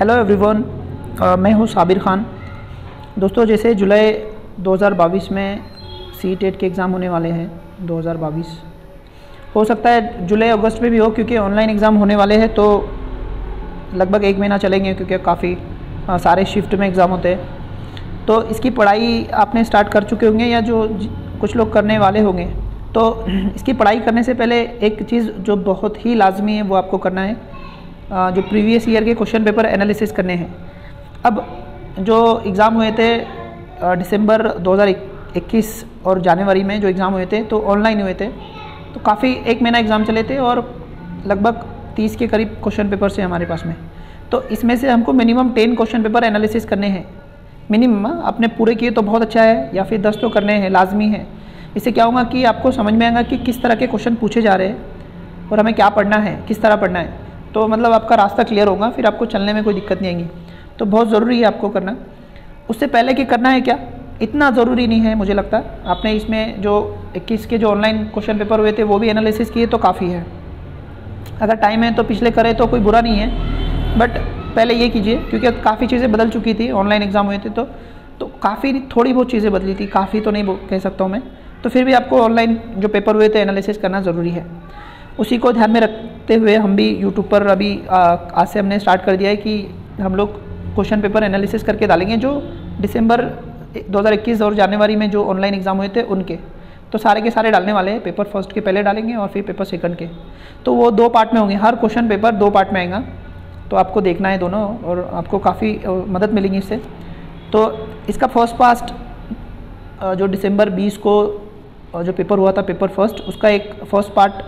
Hello everyone, मैं हूं साबिर खान। दोस्तों, जैसे जुलाई 2022 में सी-टेट के एग्ज़ाम होने वाले हैं। 2022 हो सकता है जुलाई अगस्त में भी हो, क्योंकि ऑनलाइन एग्ज़ाम होने वाले हैं तो लगभग 1 महीना चलेंगे, क्योंकि काफ़ी सारे शिफ्ट में एग्ज़ाम होते हैं। तो इसकी पढ़ाई आपने स्टार्ट कर चुके होंगे या जो कुछ लोग करने वाले होंगे। तो इसकी पढ़ाई करने से पहले एक चीज़ जो बहुत ही लाजमी है वो आपको करना है, जो प्रीवियस ईयर के क्वेश्चन पेपर एनालिसिस करने हैं। अब जो एग्ज़ाम हुए थे दिसंबर 2021 और जनवरी में जो एग्ज़ाम हुए थे तो ऑनलाइन हुए थे, तो काफ़ी 1 महीना एग्ज़ाम चले थे और लगभग 30 के करीब क्वेश्चन पेपर से हमारे पास में। तो इसमें से हमको मिनिमम 10 क्वेश्चन पेपर एनालिसिस करने हैं। मिनिमम आपने पूरे किए तो बहुत अच्छा है, या फिर 10 तो करने हैं, लाजमी है। इससे क्या होगा कि आपको समझ में आएगा कि किस तरह के क्वेश्चन पूछे जा रहे हैं और हमें क्या पढ़ना है, किस तरह पढ़ना है। तो मतलब आपका रास्ता क्लियर होगा, फिर आपको चलने में कोई दिक्कत नहीं आएगी। तो बहुत ज़रूरी है आपको करना। उससे पहले कि करना है क्या, इतना ज़रूरी नहीं है मुझे लगता। आपने इसमें जो 21 के जो ऑनलाइन क्वेश्चन पेपर हुए थे वो भी एनालिसिस किए तो काफ़ी है। अगर टाइम है तो पिछले करें तो कोई बुरा नहीं है, बट पहले ये कीजिए, क्योंकि काफ़ी चीज़ें बदल चुकी थी। ऑनलाइन एग्ज़ाम हुए थे तो काफ़ी थोड़ी बहुत चीज़ें बदली थी, काफ़ी तो नहीं कह सकता हूँ मैं। तो फिर भी आपको ऑनलाइन जो पेपर हुए थे एनालिसिस करना ज़रूरी है। उसी को ध्यान में रखते हुए हम भी यूट्यूब पर अभी आज से हमने स्टार्ट कर दिया है कि हम लोग क्वेश्चन पेपर एनालिसिस करके डालेंगे जो दिसंबर 2021 और जनवरी में जो ऑनलाइन एग्ज़ाम हुए थे उनके। तो सारे के सारे डालने वाले हैं। पेपर फर्स्ट के पहले डालेंगे और फिर पेपर सेकंड के। तो वो 2 पार्ट में होंगे, हर क्वेश्चन पेपर 2 पार्ट में आएगा। तो आपको देखना है दोनों और आपको काफ़ी मदद मिलेगी इससे। तो इसका फर्स्ट पार्ट जो दिसंबर 20 को जो पेपर हुआ था, पेपर फर्स्ट, उसका एक फर्स्ट पार्ट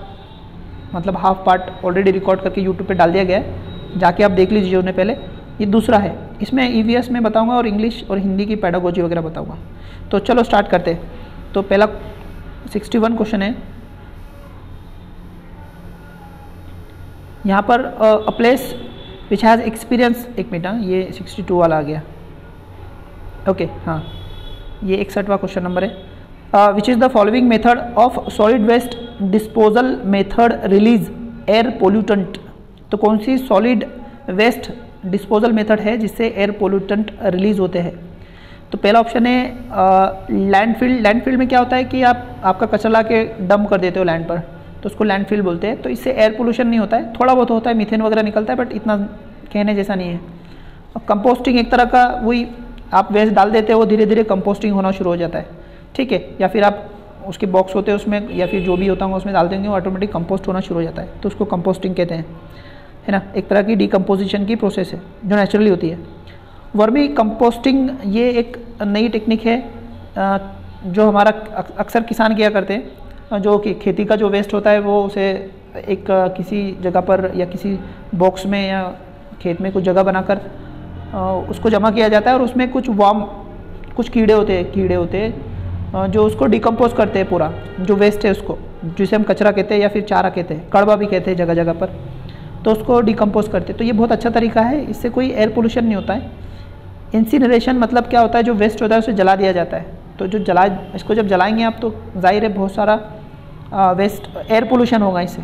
मतलब हाफ पार्ट ऑलरेडी रिकॉर्ड करके यूट्यूब पे डाल दिया गया है, जाके आप देख लीजिए उन्हें पहले। ये दूसरा है, इसमें ईवीएस में बताऊंगा और इंग्लिश और हिंदी की पेडागोजी वगैरह बताऊंगा। तो चलो स्टार्ट करते हैं। तो पहला 61 क्वेश्चन है यहाँ पर। A place which has experience, एक मिनट, ये 62 वाला आ गया। ओके, हाँ, ये 61वां क्वेश्चन नंबर है। Which is the following method of solid waste disposal method release air pollutant. तो कौन सी सॉलिड वेस्ट डिस्पोजल मेथड है जिससे एयर पोल्यूटेंट रिलीज होते हैं। तो पहला ऑप्शन है लैंडफिल। लैंडफिल में क्या होता है कि आपका कचरा ला के डंप कर देते हो लैंड पर, तो उसको लैंडफिल बोलते हैं। तो इससे एयर पोल्यूशन नहीं होता है, थोड़ा बहुत होता है, मीथेन वगैरह निकलता है, बट इतना कहने जैसा नहीं है। और कंपोस्टिंग एक तरह का, वही आप वेस्ट डाल देते हो, धीरे धीरे कंपोस्टिंग होना शुरू हो जाता है, ठीक है। या फिर आप उसके बॉक्स होते हैं उसमें, या फिर जो भी होता है उसमें डाल देंगे, वो ऑटोमेटिक कंपोस्ट होना शुरू हो जाता है। तो उसको कंपोस्टिंग कहते हैं, है ना। एक तरह की डिकम्पोजिशन की प्रोसेस है जो नेचुरली होती है। वर्मी कंपोस्टिंग ये एक नई टेक्निक है जो हमारा अक्सर किसान किया करते हैं। जो कि खेती का जो वेस्ट होता है वो उसे एक किसी जगह पर या किसी बॉक्स में या खेत में कुछ जगह बनाकर उसको जमा किया जाता है, और उसमें कुछ कीड़े होते हैं जो उसको डिकम्पोज करते हैं, पूरा जो वेस्ट है उसको, जिसे हम कचरा कहते हैं या फिर चारा कहते हैं, कड़वा भी कहते हैं जगह जगह पर। तो उसको डिकम्पोज करते हैं। तो ये बहुत अच्छा तरीका है, इससे कोई एयर पोल्यूशन नहीं होता है। इंसिनरेशन मतलब क्या होता है, जो वेस्ट होता है उसे जला दिया जाता है। तो जो इसको जब जलाएंगे आप, तो जाहिर है बहुत सारा वेस्ट एयर पोल्यूशन होगा इससे।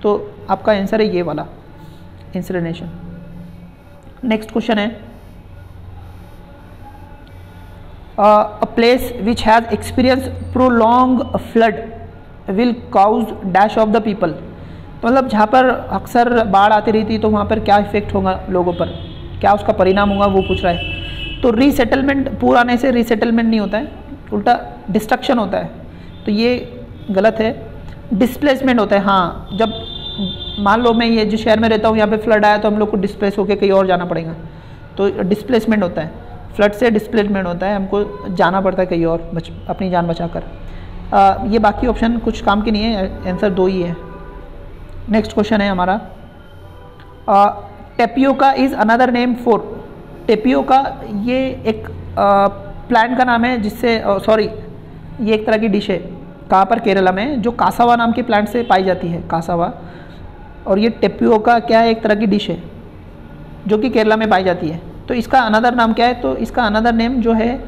तो आपका आंसर है ये वाला, इंसिनरेशन। नेक्स्ट क्वेश्चन है a place which has experienced prolonged flood will cause dash of the people। तो मतलब जहाँ पर अक्सर बाढ़ आती रहती तो वहाँ पर क्या इफेक्ट होगा लोगों पर, क्या उसका परिणाम होगा, वो पूछ रहा है। तो रीसेटलमेंट, पूरा आने से रीसेटलमेंट नहीं होता है, उल्टा डिस्ट्रक्शन होता है। तो ये गलत है। डिस्प्लेसमेंट होता है। हाँ, जब मान लो मैं ये जिस शहर में रहता हूँ यहाँ पे फ्लड आया तो हम लोग को डिस्प्लेस होकर कहीं और जाना पड़ेगा, तो डिस्प्लेसमेंट होता है। फ्लड से डिस्प्लेसमेंट होता है, हमको जाना पड़ता है कहीं और अपनी जान बचाकर। ये बाकी ऑप्शन कुछ काम के नहीं है, आंसर 2 ही है। नेक्स्ट क्वेश्चन है हमारा, tapioca is another name for. Tapioca ये एक प्लांट का नाम है जिससे ये एक तरह की डिश है। कहाँ पर, केरला में, जो कासावा नाम के प्लांट से पाई जाती है, कासावा। और ये टेपियोका क्या है, एक तरह की डिश है जो कि केरला में पाई जाती है। तो इसका अनदर नाम क्या है, तो इसका अनदर नेम जो है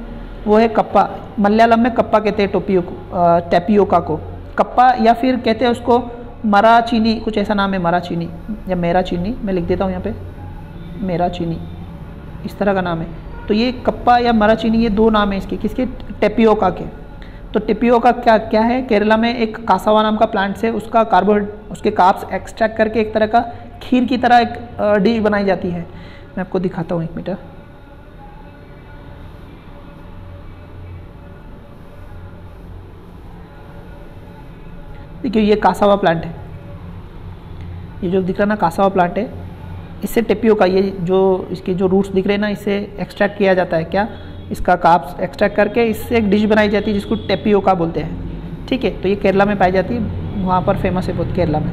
वो है कप्पा। मलयालम में कप्पा कहते हैं टेपियोका को, कप्पा, या फिर कहते हैं उसको मराचीनी, कुछ ऐसा नाम है, मराचीनी या मेरा चीनी। मैं लिख देता हूँ यहाँ पे, मेरा चीनी। इस तरह का नाम है। तो ये कप्पा या मराचीनी, ये दो नाम है इसके, किसके? टेपियोका के। तो टेपियोका क्या क्या है? केरला में एक कासावा नाम का प्लांट से उसका कार्बोहाइड्रेट, उसके कार्ब्स एक्सट्रैक्ट करके एक तरह का खीर की तरह एक डिश बनाई जाती है। मैं आपको दिखाता हूँ, 1 मिनट। देखिए ये कासावा प्लांट है, ये जो दिख रहा है ना कासावा प्लांट है, इससे टेपियोका, ये जो इसके जो रूट्स दिख रहे हैं ना, इससे एक्सट्रैक्ट किया जाता है क्या? इसका कार्ब्स एक्सट्रैक्ट करके इससे एक डिश बनाई जाती है जिसको टेपियोका बोलते हैं। ठीक है, तो ये केरला में पाई जाती है, वहाँ पर फेमस है बहुत केरला में।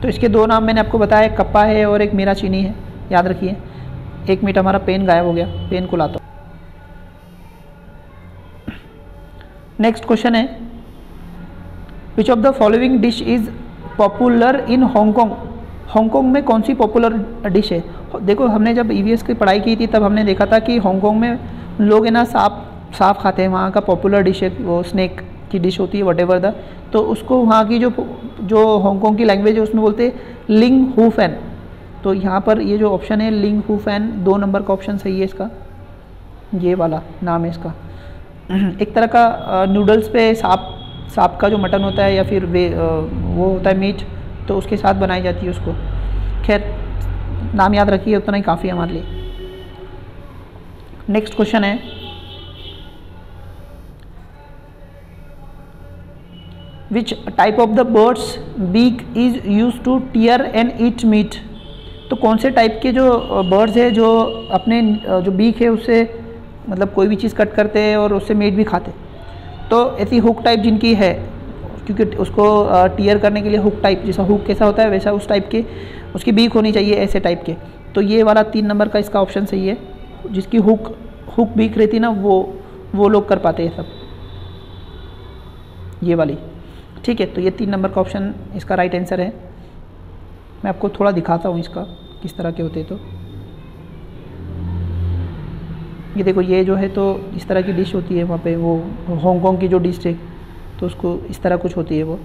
तो इसके दो नाम मैंने आपको बताया, एक कप्पा है और एक मीराचीनी है, याद रखिए। 1 मिनट, हमारा पेन गायब हो गया, पेन को लाता हूँ। नेक्स्ट क्वेश्चन है, which of the following dish is popular in Hong Kong? Hong Kong में कौन सी पॉपुलर डिश है? देखो हमने जब ईवीएस की पढ़ाई की थी तब हमने देखा था कि हांगकांग में लोग है ना सांप खाते हैं, वहाँ का पॉपुलर डिश है वो स्नेक की डिश होती है, वटेवर द। तो उसको वहाँ की जो हांगकांग की लैंग्वेज है उसमें बोलते हैं लिंग हू फैन। तो यहाँ पर ये जो ऑप्शन है लिंग हू फैन, 2 नंबर का ऑप्शन सही है इसका, ये वाला नाम है इसका। एक तरह का नूडल्स पे सांप का जो मटन होता है या फिर वो होता है मीट, तो उसके साथ बनाई जाती है उसको। खैर नाम याद रखिए, उतना ही काफ़ी है हमारे लिए। नेक्स्ट क्वेश्चन है, which type of the birds beak is use to tear and eat meat? तो कौन से टाइप के जो बर्ड्स है जो अपने जो बीक है उससे मतलब कोई भी चीज़ कट करते हैं और उससे मीट भी खाते? तो ऐसी हुक टाइप जिनकी है, क्योंकि उसको टीयर करने के लिए हुक टाइप, जैसा हुक कैसा होता है वैसा उस टाइप के उसकी बीक होनी चाहिए, ऐसे टाइप के। तो ये वाला 3 नंबर का इसका ऑप्शन सही है, जिसकी हुक बीक रहती ना वो लोग कर पाते हैं सब, ये वाली। ठीक है, तो ये 3 नंबर का ऑप्शन इसका राइट आंसर है। मैं आपको थोड़ा दिखाता हूँ इसका किस तरह के होते हैं। तो ये देखो, ये जो है तो इस तरह की डिश होती है वहाँ पे, वो हांगकांग की जो डिश है तो उसको इस तरह कुछ होती है वो।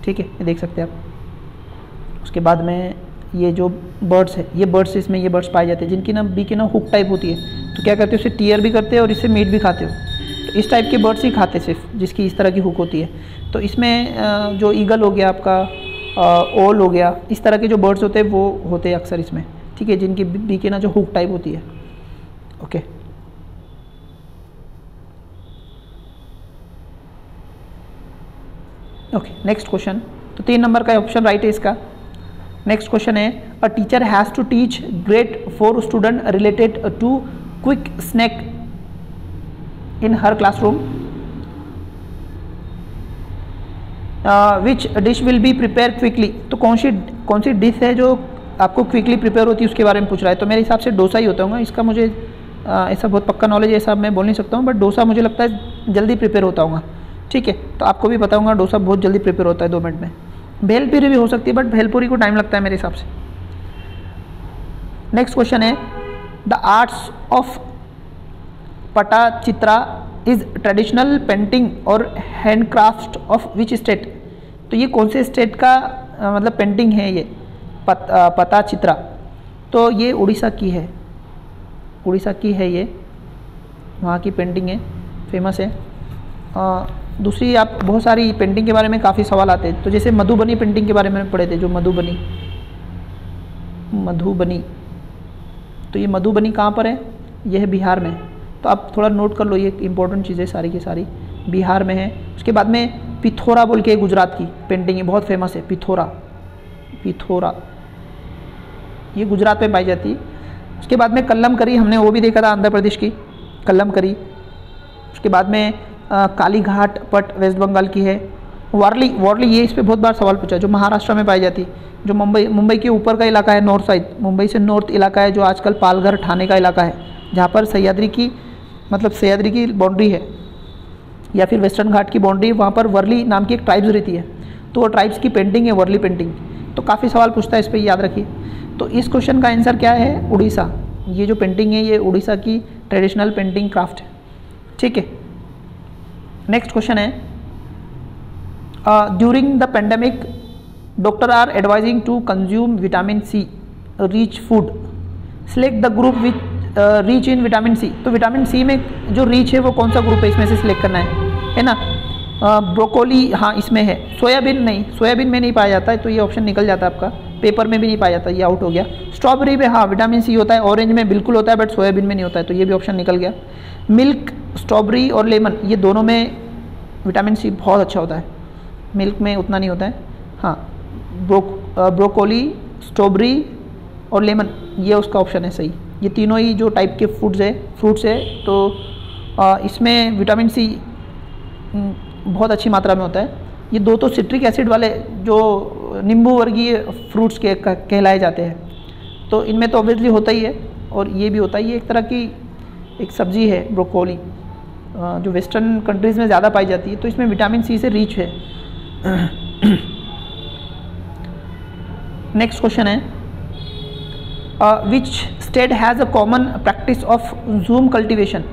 ठीक है, ये देख सकते हैं आप। उसके बाद में ये जो बर्ड्स है, ये बर्ड्स इसमें ये बर्ड्स पाए जाते हैं जिनकी ना बीक ना हुक टाइप होती है। तो क्या करते हैं, उसे टीयर भी करते हैं और इससे मीट भी खाते हो। तो इस टाइप के बर्ड्स ही खाते सिर्फ, जिसकी इस तरह की हुक होती है। तो इसमें जो ईगल हो गया आपका, ओल हो गया, इस तरह के जो बर्ड्स होते हैं वो होते हैं अक्सर इसमें। ठीक है, जिनकी बीक ना जो हुक टाइप होती है। Okay, okay, next question. तो 3 नंबर का ऑप्शन राइट है इसका। नेक्स्ट क्वेश्चन है, a teacher has to teach grade 4 student related to quick snack in her classroom, which dish will be prepare quickly? तो कौन सी dish है जो आपको क्विकली प्रिपेयर होती है उसके बारे में पूछ रहा है। तो मेरे हिसाब से डोसा ही होता होगा इसका। मुझे ऐसा बहुत पक्का नॉलेज है ऐसा मैं बोल नहीं सकता हूँ, बट डोसा मुझे लगता है जल्दी प्रिपेयर होता होगा। ठीक है, तो आपको भी बताऊंगा डोसा बहुत जल्दी प्रिपेयर होता है 2 मिनट में। भेलपूरी भी हो सकती है, बट भेलपूरी को टाइम लगता है मेरे हिसाब से। नेक्स्ट क्वेश्चन है, the arts of Patachitra is traditional painting और हैंडक्राफ्ट ऑफ विच स्टेट? तो ये कौन से स्टेट का मतलब पेंटिंग है ये पटाचित्रा? तो ये उड़ीसा की है, उड़ीसा की है ये, वहाँ की पेंटिंग है, फेमस है। दूसरी आप बहुत सारी पेंटिंग के बारे में काफ़ी सवाल आते हैं। तो जैसे मधुबनी पेंटिंग के बारे में पढ़े थे, जो मधुबनी, तो ये मधुबनी कहाँ पर है? ये है बिहार में। तो आप थोड़ा नोट कर लो, ये इंपॉर्टेंट चीज़ें सारी की सारी बिहार में है। उसके बाद में पिथौरा बोल के गुजरात की पेंटिंग है, बहुत फेमस है पिथौरा, ये गुजरात में पाई जाती है। उसके बाद में कल्लमकरी, हमने वो भी देखा था, आंध्र प्रदेश की कल्लमकरी। उसके बाद में कालीघाट पट वेस्ट बंगाल की है। वारली, ये इस पर बहुत बार सवाल पूछा, जो महाराष्ट्र में पाई जाती है, जो मुंबई के ऊपर का इलाका है, नॉर्थ साइड, मुंबई से नॉर्थ इलाका है, जो आजकल पालघर ठाणे का इलाका है, जहाँ पर सह्याद्री की बाउंड्री है या फिर वेस्टर्न घाट की बाउंड्री है। वहाँ पर वर्ली नाम की एक ट्राइब्स रहती है, तो वो ट्राइब्स की पेंटिंग है वर्ली पेंटिंग। तो काफ़ी सवाल पूछता है इस पर, याद रखिए। तो इस क्वेश्चन का आंसर क्या है? उड़ीसा। ये जो पेंटिंग है ये उड़ीसा की ट्रेडिशनल पेंटिंग क्राफ्ट है। ठीक है, नेक्स्ट क्वेश्चन है, during the pandemic doctor are advising to consume vitamin C rich food, select the group which rich in vitamin C. तो विटामिन सी में जो रिच है वो कौन सा ग्रुप है, इसमें से सिलेक्ट करना है ना। ब्रोकोली हाँ इसमें है, सोयाबीन नहीं, सोयाबीन में नहीं पाया जाता है, तो ये ऑप्शन निकल जाता है आपका, पेपर में भी नहीं पाया जाता, ये आउट हो गया। स्ट्रॉबेरी में हाँ विटामिन सी होता है, ऑरेंज में बिल्कुल होता है बट सोयाबीन में नहीं होता है, तो ये भी ऑप्शन निकल गया। मिल्क, स्ट्रॉबेरी और लेमन, ये दोनों में विटामिन सी बहुत अच्छा होता है, मिल्क में उतना नहीं होता है। हाँ ब्रोकोली, स्ट्रॉबेरी और लेमन, ये उसका ऑप्शन है सही। ये तीनों ही जो टाइप के फ्रूट्स है तो इसमें विटामिन सी बहुत अच्छी मात्रा में होता है। ये दो तो सिट्रिक एसिड वाले जो नींबू वर्गीय फ्रूट्स के कहलाए जाते हैं, तो इनमें तो ऑब्वियसली होता ही है, और ये भी होता है। ये एक तरह की एक सब्जी है ब्रोकोली, जो वेस्टर्न कंट्रीज़ में ज़्यादा पाई जाती है, तो इसमें विटामिन सी से रिच है। नेक्स्ट क्वेश्चन है, which state has a common practice of zoom cultivation.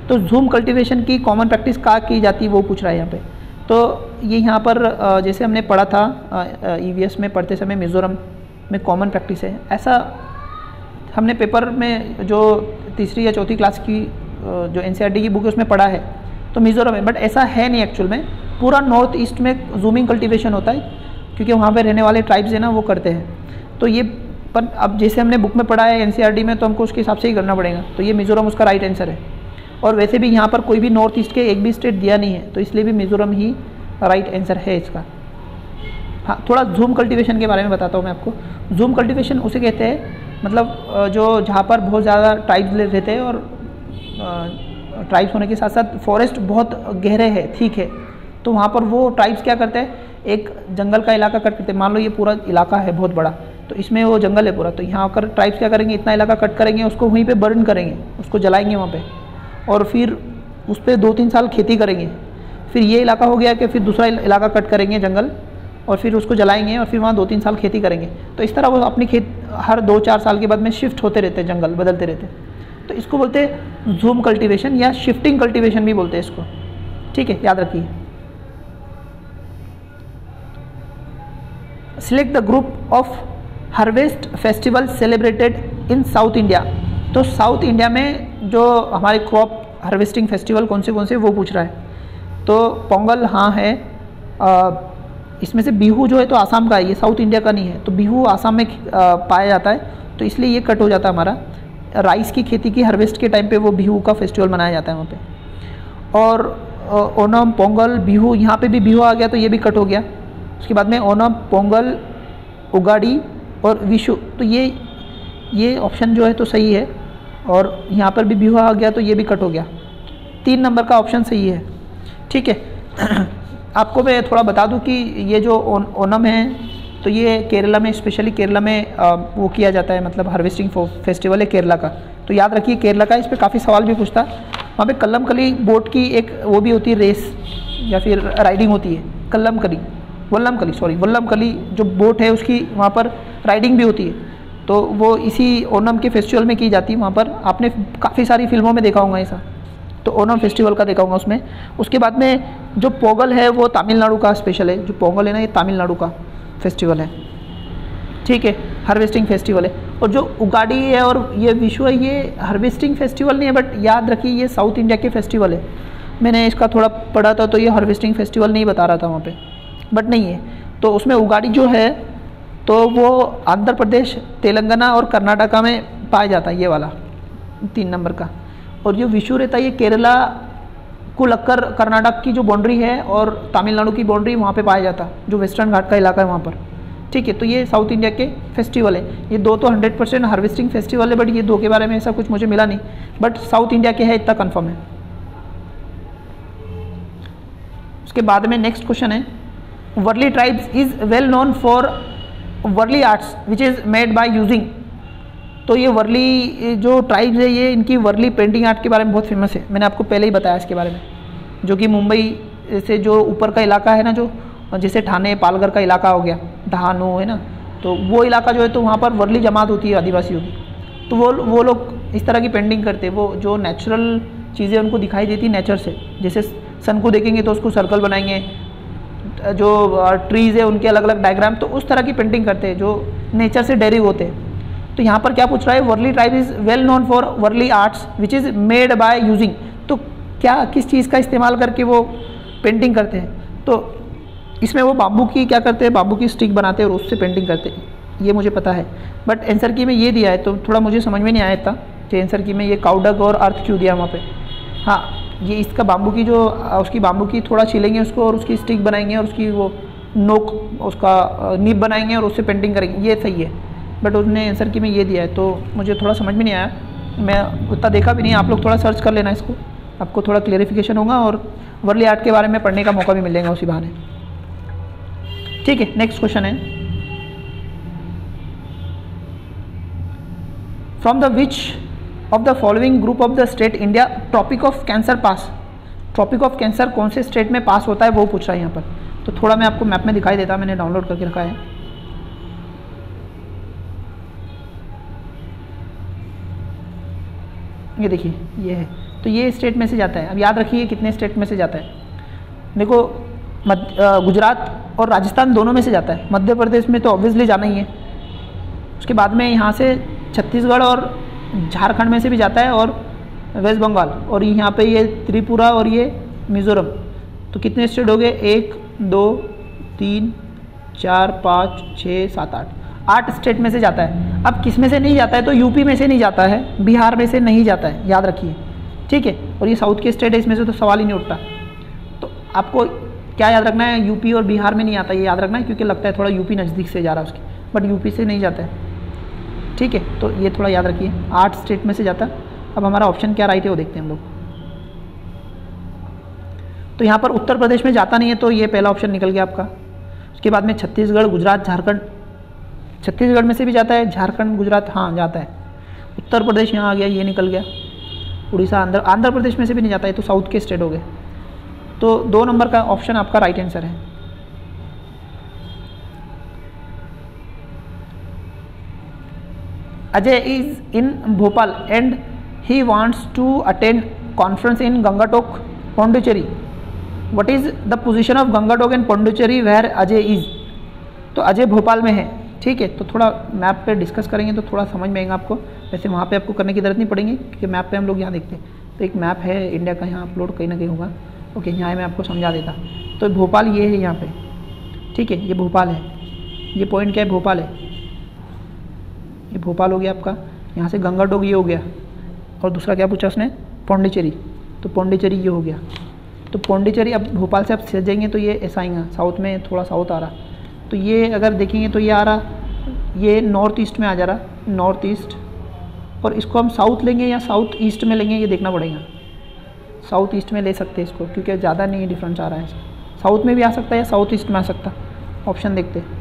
तो जूम कल्टीवेशन की कॉमन प्रैक्टिस कहाँ की जाती है वो पूछ रहा है यहाँ पे। तो ये यहाँ पर जैसे हमने पढ़ा था EVS में पढ़ते समय, मिज़ोरम में कॉमन प्रैक्टिस है, ऐसा हमने पेपर में जो तीसरी या चौथी क्लास की जो NCERT की बुक है उसमें पढ़ा है, तो मिज़ोरम है, बट ऐसा है नहीं एक्चुअल में। पूरा नॉर्थ ईस्ट में जूमिंग कल्टीवेशन होता है, क्योंकि वहाँ पे रहने वाले ट्राइब्स हैं ना, वो करते हैं। तो ये पर अब जैसे हमने बुक में पढ़ा है NCERT में, तो हमको उसके हिसाब से ही करना पड़ेगा। तो ये मिज़ोरम उसका राइट आंसर है, और वैसे भी यहाँ पर कोई भी नॉर्थ ईस्ट के एक भी स्टेट दिया नहीं है, तो इसलिए भी मिज़ोरम ही राइट आंसर है इसका। हाँ थोड़ा जूम कल्टीवेशन के बारे में बताता हूँ मैं आपको। जूम कल्टीवेशन उसे कहते हैं, मतलब जो जहाँ पर बहुत ज़्यादा ट्राइब्स रहते हैं, और ट्राइब्स होने के साथ साथ फॉरेस्ट बहुत गहरे है, ठीक है, तो वहाँ पर वो ट्राइब्स क्या करते हैं, एक जंगल का इलाका कट करते हैं। मान लो ये पूरा इलाका है बहुत बड़ा, तो इसमें वो जंगल है पूरा, तो यहाँ आकर ट्राइब्स क्या करेंगे, इतना इलाका कट करेंगे, उसको वहीं पे बर्न करेंगे, उसको जलाएंगे वहाँ पे, और फिर उस पर 2-3 साल खेती करेंगे। फिर ये इलाका हो गया कि फिर दूसरा इलाका कट करेंगे जंगल, और फिर उसको जलाएंगे, और फिर वहाँ 2-3 साल खेती करेंगे। तो इस तरह वो अपनी खेत हर 2-4 साल के बाद में शिफ्ट होते रहते हैं, जंगल बदलते रहते हैं। तो इसको बोलते हैं जूम कल्टीवेशन, या शिफ्टिंग कल्टीवेशन भी बोलते हैं इसको, ठीक है, याद रखिए। Select the group of harvest festival celebrated in south India. तो साउथ इंडिया में जो हमारे क्रॉप हार्वेस्टिंग फेस्टिवल कौन से वो पूछ रहा है। तो पोंगल हाँ है, इसमें से बिहू जो है तो आसाम का है, ये साउथ इंडिया का नहीं है, तो बिहू आसाम में पाया जाता है, तो इसलिए ये कट हो जाता है हमारा। राइस की खेती की हार्वेस्ट के टाइम पे वो बिहू का फेस्टिवल मनाया जाता है वहाँ पे। और ओणम, पोंगल, बिहू, यहाँ पे भी बिहू आ गया तो ये भी कट हो गया। उसके बाद में ओणम, पोंगल, उगाड़ी और विशु, तो ये ऑप्शन जो है तो सही है, और यहाँ पर भी बिहू आ गया तो ये भी कट हो गया। 3 नंबर का ऑप्शन सही है, ठीक है। आपको मैं थोड़ा बता दूं कि ये जो ओणम है तो ये केरला में, स्पेशली केरला में वो किया जाता है, मतलब हार्वेस्टिंग फेस्टिवल है केरला का। तो याद रखिए केरला का, इस पर काफ़ी सवाल भी पूछता है। वहाँ पे कल्लमकली बोट की एक वो भी होती है, रेस या फिर राइडिंग होती है, वल्लमकली जो बोट है उसकी वहाँ पर राइडिंग भी होती है, तो वो इसी ओणम के फेस्टिवल में की जाती है। वहाँ पर आपने काफ़ी सारी फिल्मों में देखा होगा ऐसा, तो ओणम फेस्टिवल का देखा होगा उसमें। उसके बाद में जो पोंगल है वो तमिलनाडु का स्पेशल है, जो पोंगल है ना ये तमिलनाडु का फेस्टिवल है, ठीक है, हार्वेस्टिंग फेस्टिवल है। और जो उगाड़ी है और ये विशु है ये हार्वेस्टिंग फेस्टिवल नहीं है, बट याद रखिए ये साउथ इंडिया के फेस्टिवल है। मैंने इसका थोड़ा पढ़ा था तो ये हार्वेस्टिंग फेस्टिवल नहीं बता रहा था वहाँ पे, बट नहीं है। तो उसमें उगाड़ी जो है तो वो आंध्र प्रदेश, तेलंगाना और कर्नाटका में पाया जाता है, ये वाला 3 नंबर का। और जो विशु रहता है ये केरला को लगकर कर्नाटक की जो बाउंड्री है और तमिलनाडु की बाउंड्री वहाँ पे पाया जाता है, जो वेस्टर्न घाट का इलाका है वहाँ पर, ठीक है। तो ये साउथ इंडिया के फेस्टिवल है। ये 2 तो 100% हार्वेस्टिंग फेस्टिवल है, बट ये 2 के बारे में ऐसा कुछ मुझे मिला नहीं, बट साउथ इंडिया के है इतना कन्फर्म है। उसके बाद में नेक्स्ट क्वेश्चन है, Warli tribes is well known for Warli arts which is made by using. तो ये वर्ली जो ट्राइब्स है ये इनकी वर्ली पेंटिंग आर्ट के बारे में बहुत फेमस है। मैंने आपको पहले ही बताया इसके बारे में, जो कि मुंबई से जो ऊपर का इलाका है ना, जो जैसे ठाणे पालघर का इलाका हो गया, डहाणू है ना, तो वो इलाका जो है तो वहाँ पर वर्ली जमात होती है आदिवासियों की। तो वो लोग इस तरह की पेंटिंग करते हैं, वो जो नेचुरल चीज़ें उनको दिखाई देती नेचर से, जैसे सन को देखेंगे तो उसको सर्कल बनाएंगे, जो ट्रीज़ है उनके अलग अलग डायग्राम, तो उस तरह की पेंटिंग करते हैं जो नेचर से डेरिव होते हैं। तो यहाँ पर क्या पूछ रहा है, Warli tribe is well known for Warli arts which is made by using, तो क्या किस चीज़ का इस्तेमाल करके वो पेंटिंग करते हैं, तो इसमें वो बाम्बू की क्या करते हैं, बाम्बू की स्टिक बनाते हैं और उससे पेंटिंग करते हैं, ये मुझे पता है। बट आंसर की में ये दिया है तो थोड़ा मुझे समझ में नहीं आया था कि आंसर की में ये काउडक और अर्थ क्यों दिया वहाँ पे। हाँ, ये इसका बाम्बू की जो उसकी बाम्बू की थोड़ा छीलेंगे उसको और उसकी स्टिक बनाएंगे और उसकी वो नोक उसका नीब बनाएंगे और उससे पेंटिंग करेंगे, ये सही है। बट उसने आंसर की में ये दिया है तो मुझे थोड़ा समझ में नहीं आया, मैं उतना देखा भी नहीं। आप लोग थोड़ा सर्च कर लेना इसको, आपको थोड़ा क्लेरिफिकेशन होगा और वर्ली आर्ट के बारे में पढ़ने का मौका भी मिलेगा उसी बहाने। ठीक है, नेक्स्ट क्वेश्चन है, from the which of the following group of the state India tropic of cancer pass, tropic of cancer कौन से स्टेट में पास होता है वो पूछ रहा है यहाँ पर। तो थोड़ा मैं आपको मैप में दिखाई देता, मैंने डाउनलोड करके रखा है। ये देखिए ये है, तो ये स्टेट में से जाता है। अब याद रखिए कितने स्टेट में से जाता है। देखो गुजरात और राजस्थान दोनों में से जाता है, मध्य प्रदेश में तो ऑब्वियसली जाना ही है। उसके बाद में यहाँ से छत्तीसगढ़ और झारखंड में से भी जाता है और वेस्ट बंगाल, और यहाँ पे ये त्रिपुरा और ये मिज़ोरम। तो कितने स्टेट हो गए, 1 2 3 4 5 6 7 8 स्टेट में से जाता है। अब किस में से नहीं जाता है, तो यूपी में से नहीं जाता है, बिहार में से नहीं जाता है, याद रखिए। ठीक है, और ये साउथ के स्टेट है, इसमें से तो सवाल ही नहीं उठता। तो आपको क्या याद रखना है, यूपी और बिहार में नहीं आता, ये याद रखना है, क्योंकि लगता है थोड़ा यूपी नज़दीक से जा रहा है उसकी, बट यूपी से नहीं जाता है। ठीक है, तो ये थोड़ा याद रखिए, 8 स्टेट में से जाता है। अब हमारा ऑप्शन क्या राइट है वो देखते हैं हम लोग। तो यहाँ पर उत्तर प्रदेश में जाता नहीं है, तो ये पहला ऑप्शन निकल गया आपका। उसके बाद में छत्तीसगढ़, गुजरात, झारखंड, छत्तीसगढ़ में से भी जाता है, झारखंड, गुजरात हाँ जाता है। उत्तर प्रदेश यहाँ आ गया, ये निकल गया। उड़ीसा, आंध्र प्रदेश में से भी नहीं जाता है, तो साउथ के स्टेट हो गए। तो 2 नंबर का ऑप्शन आपका राइट आंसर है। Ajay is in Bhopal and he wants to attend conference in Gangtok, Pondicherry. What is the position of Gangtok and Pondicherry where Ajay is. तो अजय भोपाल में है। ठीक है, तो थोड़ा मैप पे डिस्कस करेंगे तो थोड़ा समझ में आएगा आपको। वैसे वहाँ पे आपको करने की जरूरत नहीं पड़ेगी, क्योंकि मैप पे हम लोग यहाँ देखते हैं। तो एक मैप है इंडिया का, यहाँ अपलोड कहीं ना कहीं होगा। ओके, यहाँ मैं आपको समझा देता। तो भोपाल ये है यहाँ पे। ठीक है, ये भोपाल है, ये पॉइंट क्या है, भोपाल है। ये भोपाल हो गया आपका, यहाँ से गंगाटोक ये हो गया, और दूसरा क्या पूछा उसने, पौंडीचेरी। तो पौंडीचेरी ये हो गया। तो पौंडीचेरी अब भोपाल से आप सजेंगे तो ये ऐसा आएगा, साउथ में थोड़ा साउथ आ रहा। तो ये अगर देखेंगे तो ये आ रहा, ये नॉर्थ ईस्ट में आ जा रहा, नॉर्थ ईस्ट। और इसको हम साउथ लेंगे या साउथ ईस्ट में लेंगे, ये देखना पड़ेगा। साउथ ईस्ट में ले सकते हैं इसको, क्योंकि ज़्यादा नहीं डिफरेंस आ रहा है। साउथ में भी आ सकता है या साउथ ईस्ट में आ सकता। ऑप्शन देखते हैं।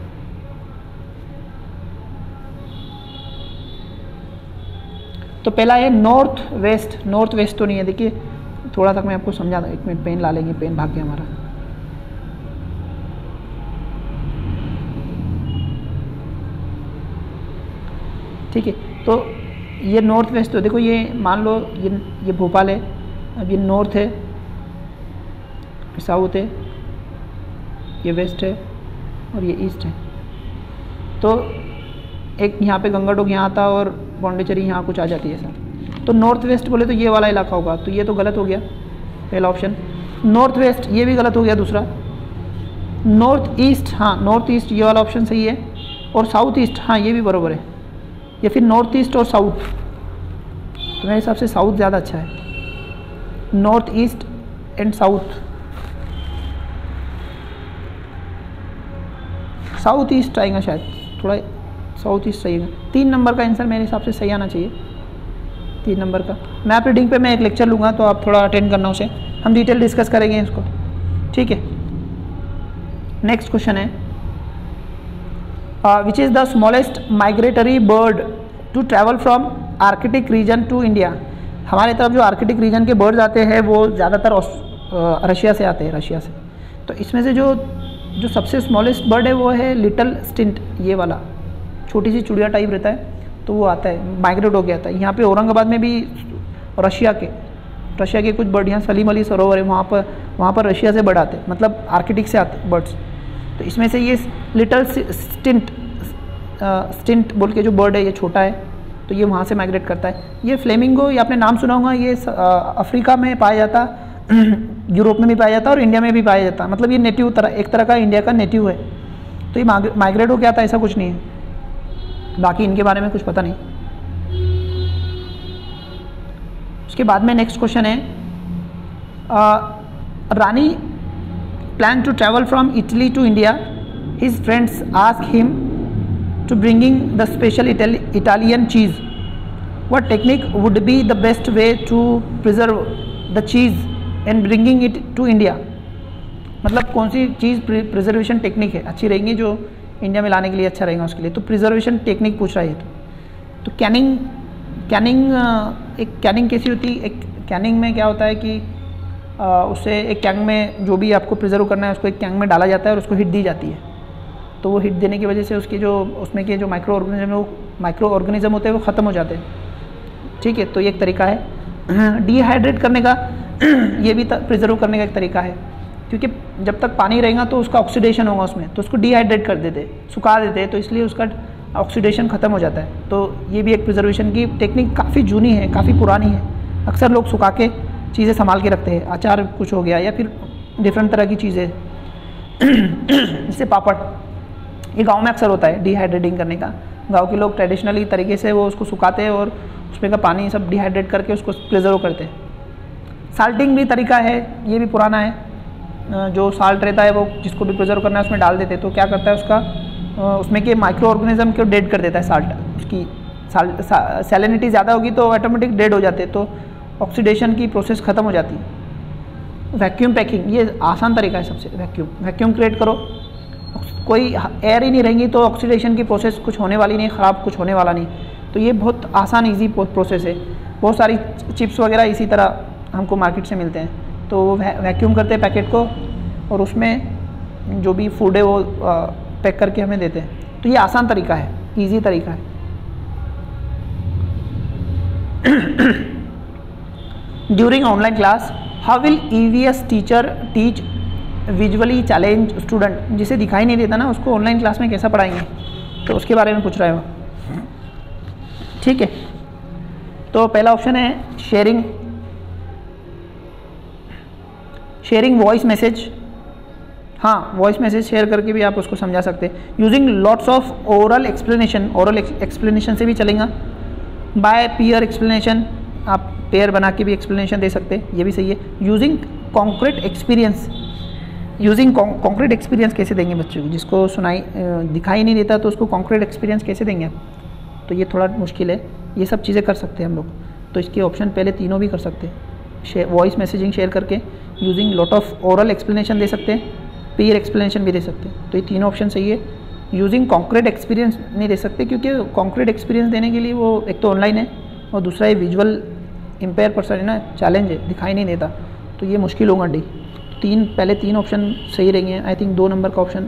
तो पहला है नॉर्थ वेस्ट। नॉर्थ वेस्ट तो नहीं है, देखिए थोड़ा तक मैं आपको समझा दूँ। 1 मिनट, पेन ला लेंगे, पेन भाग गया हमारा। ठीक है, तो ये नॉर्थ वेस्ट, तो देखो ये मान लो ये भोपाल है। अब ये नॉर्थ है, साउथ है, ये वेस्ट है और ये ईस्ट है। तो एक यहाँ पे गंगाटोक यहाँ आता और पौंडीचेरी यहाँ कुछ आ जाती है सर। तो नॉर्थ वेस्ट बोले तो ये वाला इलाका होगा, तो ये तो गलत हो गया पहला ऑप्शन। नॉर्थ वेस्ट ये भी गलत हो गया दूसरा। नॉर्थ ईस्ट, हाँ नॉर्थ ईस्ट ये वाला ऑप्शन सही है। और साउथ ईस्ट, हाँ ये भी बराबर है। या फिर नॉर्थ ईस्ट और साउथ, तो मेरे हिसाब से साउथ ज़्यादा अच्छा है। North east and south, south east आएगा शायद, थोड़ा साउथ ईस्ट सही है। 3 नंबर का आंसर मेरे हिसाब से सही आना चाहिए, 3 नंबर का। मैप रीडिंग पे मैं एक लेक्चर लूँगा, तो आप थोड़ा अटेंड करना उसे, हम डिटेल डिस्कस करेंगे इसको। ठीक है, नेक्स्ट क्वेश्चन है, which is the smallest migratory bird to travel from Arctic region to India. हमारे तरफ जो आर्कटिक रीजन के बर्ड्स आते हैं वो ज़्यादातर रशिया से आते हैं, रशिया से। तो इसमें से जो सबसे स्मॉलेस्ट बर्ड है वो है लिटल स्टिंट, ये वाला छोटी सी चिड़िया टाइप रहता है, तो वो आता है, माइग्रेट हो गया था। यहाँ पे औरंगाबाद में भी रशिया के कुछ बर्ड, यहाँ सलीम अली सरोवर है, वहाँ पर वहाँ पर रशिया से बर्ड आते हैं, मतलब आर्कटिक से आते बर्ड्स। तो इसमें से ये लिटल स्टिंट बोल के जो बर्ड है ये छोटा है, तो ये वहाँ से माइग्रेट करता है। ये फ्लेमिंगो, ये आपने नाम सुना होगा, ये अफ्रीका में पाया जाता, यूरोप में भी पाया जाता और इंडिया में भी पाया जाता। मतलब ये नेटिव एक तरह का इंडिया का नेटिव है। तो ये माइग्रेट हो गया था, ऐसा कुछ नहीं है, बाकी इनके बारे में कुछ पता नहीं। उसके बाद में नेक्स्ट क्वेश्चन है, Rani plan to travel from Italy to India, his friends ask him to bringing the special Italian cheese. What technique would be the best way to preserve the cheese and bringing it to India? मतलब कौन सी चीज़ preservation technique है अच्छी रहेंगी जो India में लाने के लिए अच्छा रहेगा उसके लिए। तो प्रिजर्वेशन टेक्निक पूछ रहा है। तो कैनिंग एक कैनिंग कैसी होती है? एक कैनिंग में क्या होता है कि उससे एक कैंग में जो भी आपको प्रिजर्व करना है उसको एक कैंग में डाला जाता है और उसको हिट दी जाती है। तो वो हिट देने की वजह से उसके जो उसमें के जो माइक्रो ऑर्गेनिज्म होते हैं वो ख़त्म हो जाते हैं। ठीक है, तो ये एक तरीका है। डिहाइड्रेट करने का ये भी प्रिजर्व करने का एक तरीका है, क्योंकि जब तक पानी रहेगा तो उसका ऑक्सीडेशन होगा उसमें, तो उसको डिहाइड्रेट कर देते, सुखा देते, तो इसलिए उसका ऑक्सीडेशन ख़त्म हो जाता है। तो ये भी एक प्रिजर्वेशन की टेक्निक काफ़ी जूनी है, काफ़ी पुरानी है। अक्सर लोग सुखा के चीज़ें संभाल के रखते हैं, अचार कुछ हो गया या फिर डिफरेंट तरह की चीज़ें जैसे पापड़, ये गांव में अक्सर होता है डिहाइड्रेटिंग करने का। गांव के लोग ट्रेडिशनली तरीके से वो उसको सुखाते हैं और उसमें का पानी सब डिहाइड्रेट करके उसको प्रिजर्व करते हैं। साल्टिंग भी तरीका है, ये भी पुराना है। जो साल्ट रहता है वो जिसको भी प्रिजर्व करना है उसमें डाल देते हैं, तो क्या करता है उसका उसमें के माइक्रो ऑर्गेनिज्म को डेड कर देता है साल्ट। उसकी सैलिनिटी ज़्यादा होगी तो ऑटोमेटिक डेड हो जाते हैं, तो ऑक्सीडेशन की प्रोसेस ख़त्म हो जाती है। वैक्यूम पैकिंग, ये आसान तरीका है सबसे। वैक्यूम क्रिएट करो, कोई एयर ही नहीं रहेंगी तो ऑक्सीडेशन की प्रोसेस कुछ होने वाली नहीं, ख़राब कुछ होने वाला नहीं। तो ये बहुत आसान ईजी प्रोसेस है। बहुत सारी चिप्स वगैरह इसी तरह हमको मार्केट से मिलते हैं, तो वो वैक्यूम करते हैं पैकेट को और उसमें जो भी फूड है वो पैक करके हमें देते हैं। तो ये आसान तरीका है, ईजी तरीका है। During online class how will EVS teacher teach visually challenge student? जिसे दिखाई नहीं देता ना उसको ऑनलाइन क्लास में कैसा पढ़ाएंगे, तो उसके बारे में पूछ रहा है वो। ठीक है, तो पहला ऑप्शन है शेयरिंग वॉइस मैसेज। हाँ, वॉइस मैसेज शेयर करके भी आप उसको समझा सकते हैं। Using lots of oral explanation से भी चलेगा। बाय पीयर एक्सप्लेनेशन, आप पेयर बना के भी एक्सप्लेनेशन दे सकते हैं, ये भी सही है। यूजिंग कॉन्क्रीट एक्सपीरियंस कैसे देंगे बच्चों को? जिसको दिखाई नहीं देता तो उसको कॉन्क्रीट एक्सपीरियंस कैसे देंगे आप? तो ये थोड़ा मुश्किल है। ये सब चीज़ें कर सकते हैं हम लोग, तो इसके ऑप्शन पहले तीनों भी कर सकते हैं। वॉइस मैसेजिंग शेयर करके, using lot of oral explanation दे सकते हैं, पीयर एक्सप्लेनेशन भी दे सकते हैं। तो ये तीनों ऑप्शन सही है। यूजिंग कॉन्क्रीट एक्सपीरियंस नहीं दे सकते, क्योंकि कॉन्क्रीट एक्सपीरियंस देने के लिए वो एक तो ऑनलाइन है और दूसरा ये विजुअल इम्पेयर पर्सन है ना, चैलेंज है, दिखाई नहीं देता, तो ये मुश्किल होगा। पहले तीन ऑप्शन सही रहेंगे। आई थिंक 2 नंबर का ऑप्शन,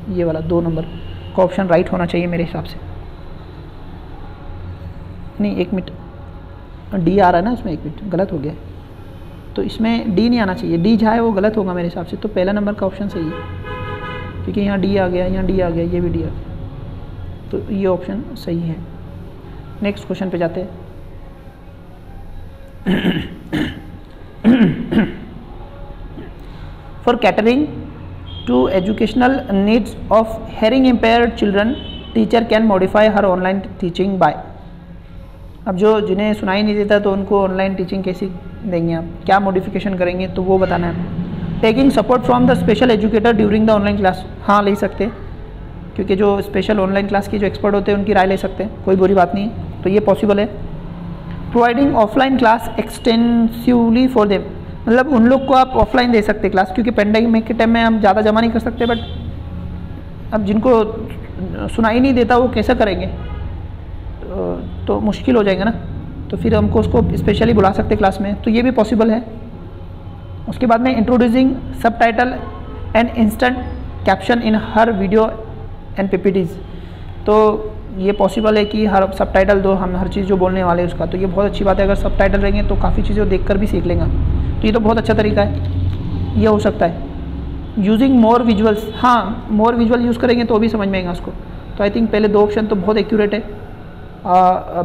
ये वाला 2 नंबर का ऑप्शन राइट होना चाहिए मेरे हिसाब से। नहीं, 1 मिनट, डी आ रहा है ना इसमें, 1 मिनट गलत हो गया, तो इसमें डी नहीं आना चाहिए। डी जहाँ है वो गलत होगा मेरे हिसाब से। तो पहला नंबर का ऑप्शन सही है, क्योंकि यहाँ डी आ गया, यहाँ डी आ गया, ये भी डी आ गया, तो ये ऑप्शन सही है। नेक्स्ट क्वेश्चन पे जाते हैं। For catering to educational needs of hearing impaired children, teacher can modify her online teaching by। अब जिन्हें सुनाई नहीं देता तो उनको ऑनलाइन टीचिंग कैसी देंगे आप, क्या मॉडिफिकेशन करेंगे, तो वो बताना है। Taking support from the special educator during the online class, हाँ ले सकते हैं, क्योंकि जो स्पेशल ऑनलाइन क्लास के जो एक्सपर्ट होते हैं उनकी राय ले सकते हैं, कोई बुरी बात नहीं है, तो ये पॉसिबल है। Providing offline class extensively for them, मतलब उन लोग को आप ऑफलाइन दे सकते क्लास, क्योंकि पेंडेमिक के टाइम में हम ज़्यादा जमा नहीं कर सकते, बट अब जिनको सुनाई नहीं देता वो कैसा करेंगे, तो मुश्किल हो जाएगा ना, तो फिर हमको उसको स्पेशली बुला सकते क्लास में, तो ये भी पॉसिबल है। उसके बाद में introducing subtitle and instant caption in her video and PPTs, तो ये पॉसिबल है कि हर सबटाइटल दो हम हर चीज़ जो बोलने वाले हैं उसका, तो ये बहुत अच्छी बात है। अगर सबटाइटल रहेंगे तो काफ़ी चीज़ें देखकर भी सीख लेंगे, तो ये तो बहुत अच्छा तरीका है। ये हो सकता है। यूजिंग मोर विजुअल्स, हाँ मोर विजुअल यूज़ करेंगे तो भी समझ में आएगा उसको। तो आई थिंक पहले 2 ऑप्शन तो बहुत एक्यूरेट है,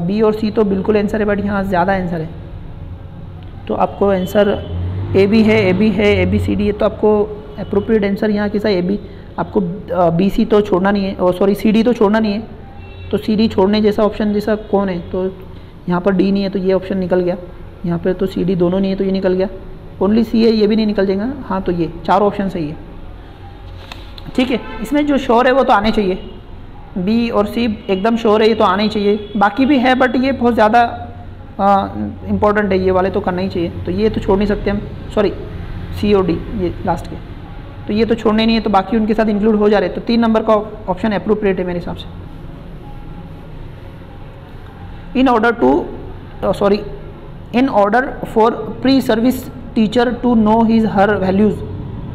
बी और सी तो बिल्कुल आंसर है, बट यहाँ ज़्यादा आंसर है। तो आपको आंसर ए बी है, ए बी है, ए बी सी डी है, तो आपको अप्रोप्रिएट आंसर यहाँ कैसा ए बी। आपको बी सी तो छोड़ना नहीं है, और सॉरी सी डी तो छोड़ना नहीं है, तो सी डी छोड़ने जैसा ऑप्शन जैसा कौन है, तो यहाँ पर डी नहीं है तो ये ऑप्शन निकल गया, यहाँ पर तो सी डी दोनों नहीं है तो ये निकल गया, ओनली सी है ये भी नहीं निकल जाएगा। हाँ तो ये 4 ऑप्शन सही है, ठीक है। इसमें जो श्योर है वो तो आने चाहिए, बी और सी एकदम श्योर है, ये तो आने ही चाहिए। बाकी भी है बट ये बहुत ज़्यादा इम्पोर्टेंट है, ये वाले तो करना ही चाहिए, तो ये तो छोड़ नहीं सकते हम, सॉरी सी और डी ये लास्ट के, तो ये तो छोड़ने नहीं है, तो बाकी उनके साथ इंक्लूड हो जा रहे, तो 3 नंबर का ऑप्शन अप्रोप्रिएट है मेरे हिसाब से। In order for pre service teacher to know his her values,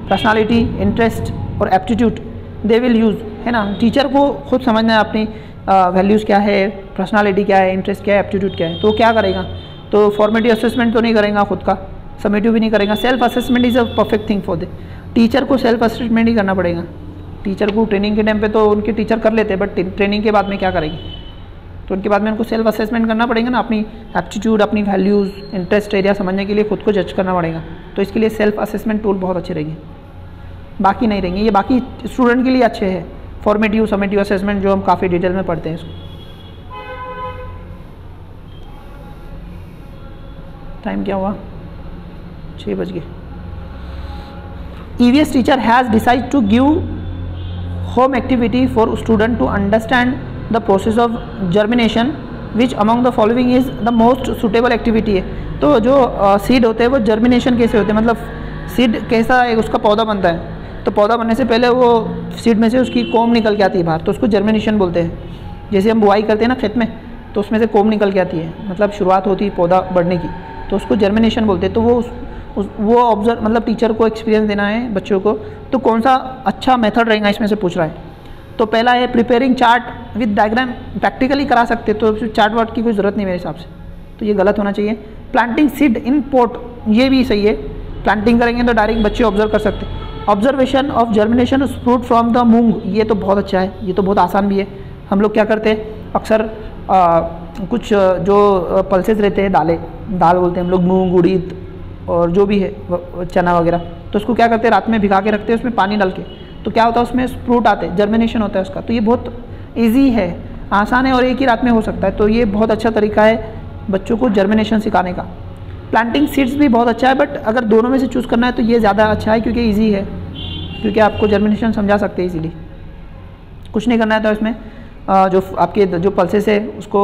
personality, interest और एप्टीट्यूड दे विल यूज़, है ना। टीचर को खुद समझना है अपनी वैल्यूज़ क्या है, पर्सनालिटी क्या है, इंटरेस्ट क्या है, एप्टीट्यूड क्या है, तो क्या करेगा, तो फॉर्मेटिव असेसमेंट तो नहीं करेगा खुद का, समेटिव भी नहीं करेगा, self assessment is a perfect thing for the teacher को। सेल्फ असेसमेंट ही करना पड़ेगा टीचर को। ट्रेनिंग के टाइम पे तो उनके टीचर कर लेते हैं, बट ट्रेनिंग के बाद में क्या करेंगे, तो उनके बाद में उनको सेल्फ असेसमेंट करना पड़ेगा ना, अपनी एप्टीट्यूड, अपनी वैल्यूज़, इंटरेस्ट एरिया समझने के लिए खुद को जज करना पड़ेगा, तो इसके लिए सेल्फ असेसमेंट टूल बहुत अच्छे रहेंगे, बाकी नहीं रहेंगे। ये बाकी स्टूडेंट के लिए अच्छे हैं, फॉर्मेटिव समेटिव असेसमेंट जो हम काफ़ी डिटेल में पढ़ते हैं इसको। टाइम क्या हुआ, 6 बज गए। EVS teacher has decide to give home activity for student to understand the process of germination which among the following is the most suitable activity है। तो जो सीड होते हैं वो जर्मिनेशन कैसे होते हैं, मतलब सीड कैसा है, उसका पौधा बनता है, तो पौधा बनने से पहले वो सीड में से उसकी कोम निकल के आती है बाहर, तो उसको जर्मिनेशन बोलते हैं। जैसे हम बुआई करते हैं ना खेत में, तो उसमें से कोम निकल के आती है, मतलब शुरुआत होती है पौधा बढ़ने की, तो उसको जर्मिनेशन बोलते हैं। तो वो ऑब्जर्व, मतलब टीचर को एक्सपीरियंस देना है बच्चों को, तो कौन सा अच्छा मेथड रहेगा इसमें से पूछ रहा है। तो पहला है preparing chart with diagram, practically करा सकते, तो चार्ट वार्ट की कोई ज़रूरत नहीं मेरे हिसाब से, तो ये गलत होना चाहिए। प्लांटिंग सीड इन पॉट, ये भी सही है, प्लांटिंग करेंगे तो डायरेक्ट बच्चे ऑब्जर्व कर सकते। Observation of germination fruit from the moong, ये तो बहुत अच्छा है, ये तो बहुत आसान भी है। हम लोग क्या करते हैं अक्सर, कुछ जो पल्सेस रहते हैं, दाल बोलते हैं हम लोग, मूंग, उड़ीद और जो भी है चना वगैरह, तो उसको क्या करते हैं रात में भिगा के रखते हैं उसमें पानी डाल के, तो क्या होता है उसमें फ्रूट आते हैं, जर्मिनेशन होता है उसका। तो ये बहुत ईजी है, आसान है और एक ही रात में हो सकता है, तो ये बहुत अच्छा तरीका है बच्चों को जर्मिनेशन सिखाने का। प्लांटिंग सीड्स भी बहुत अच्छा है, बट अगर दोनों में से चूज़ करना है तो ये ज़्यादा अच्छा है, क्योंकि ईजी है, क्योंकि आपको जर्मिनेशन समझा सकते हैं इजीली, कुछ नहीं करना है। तो इसमें जो आपके जो पल्सेस है उसको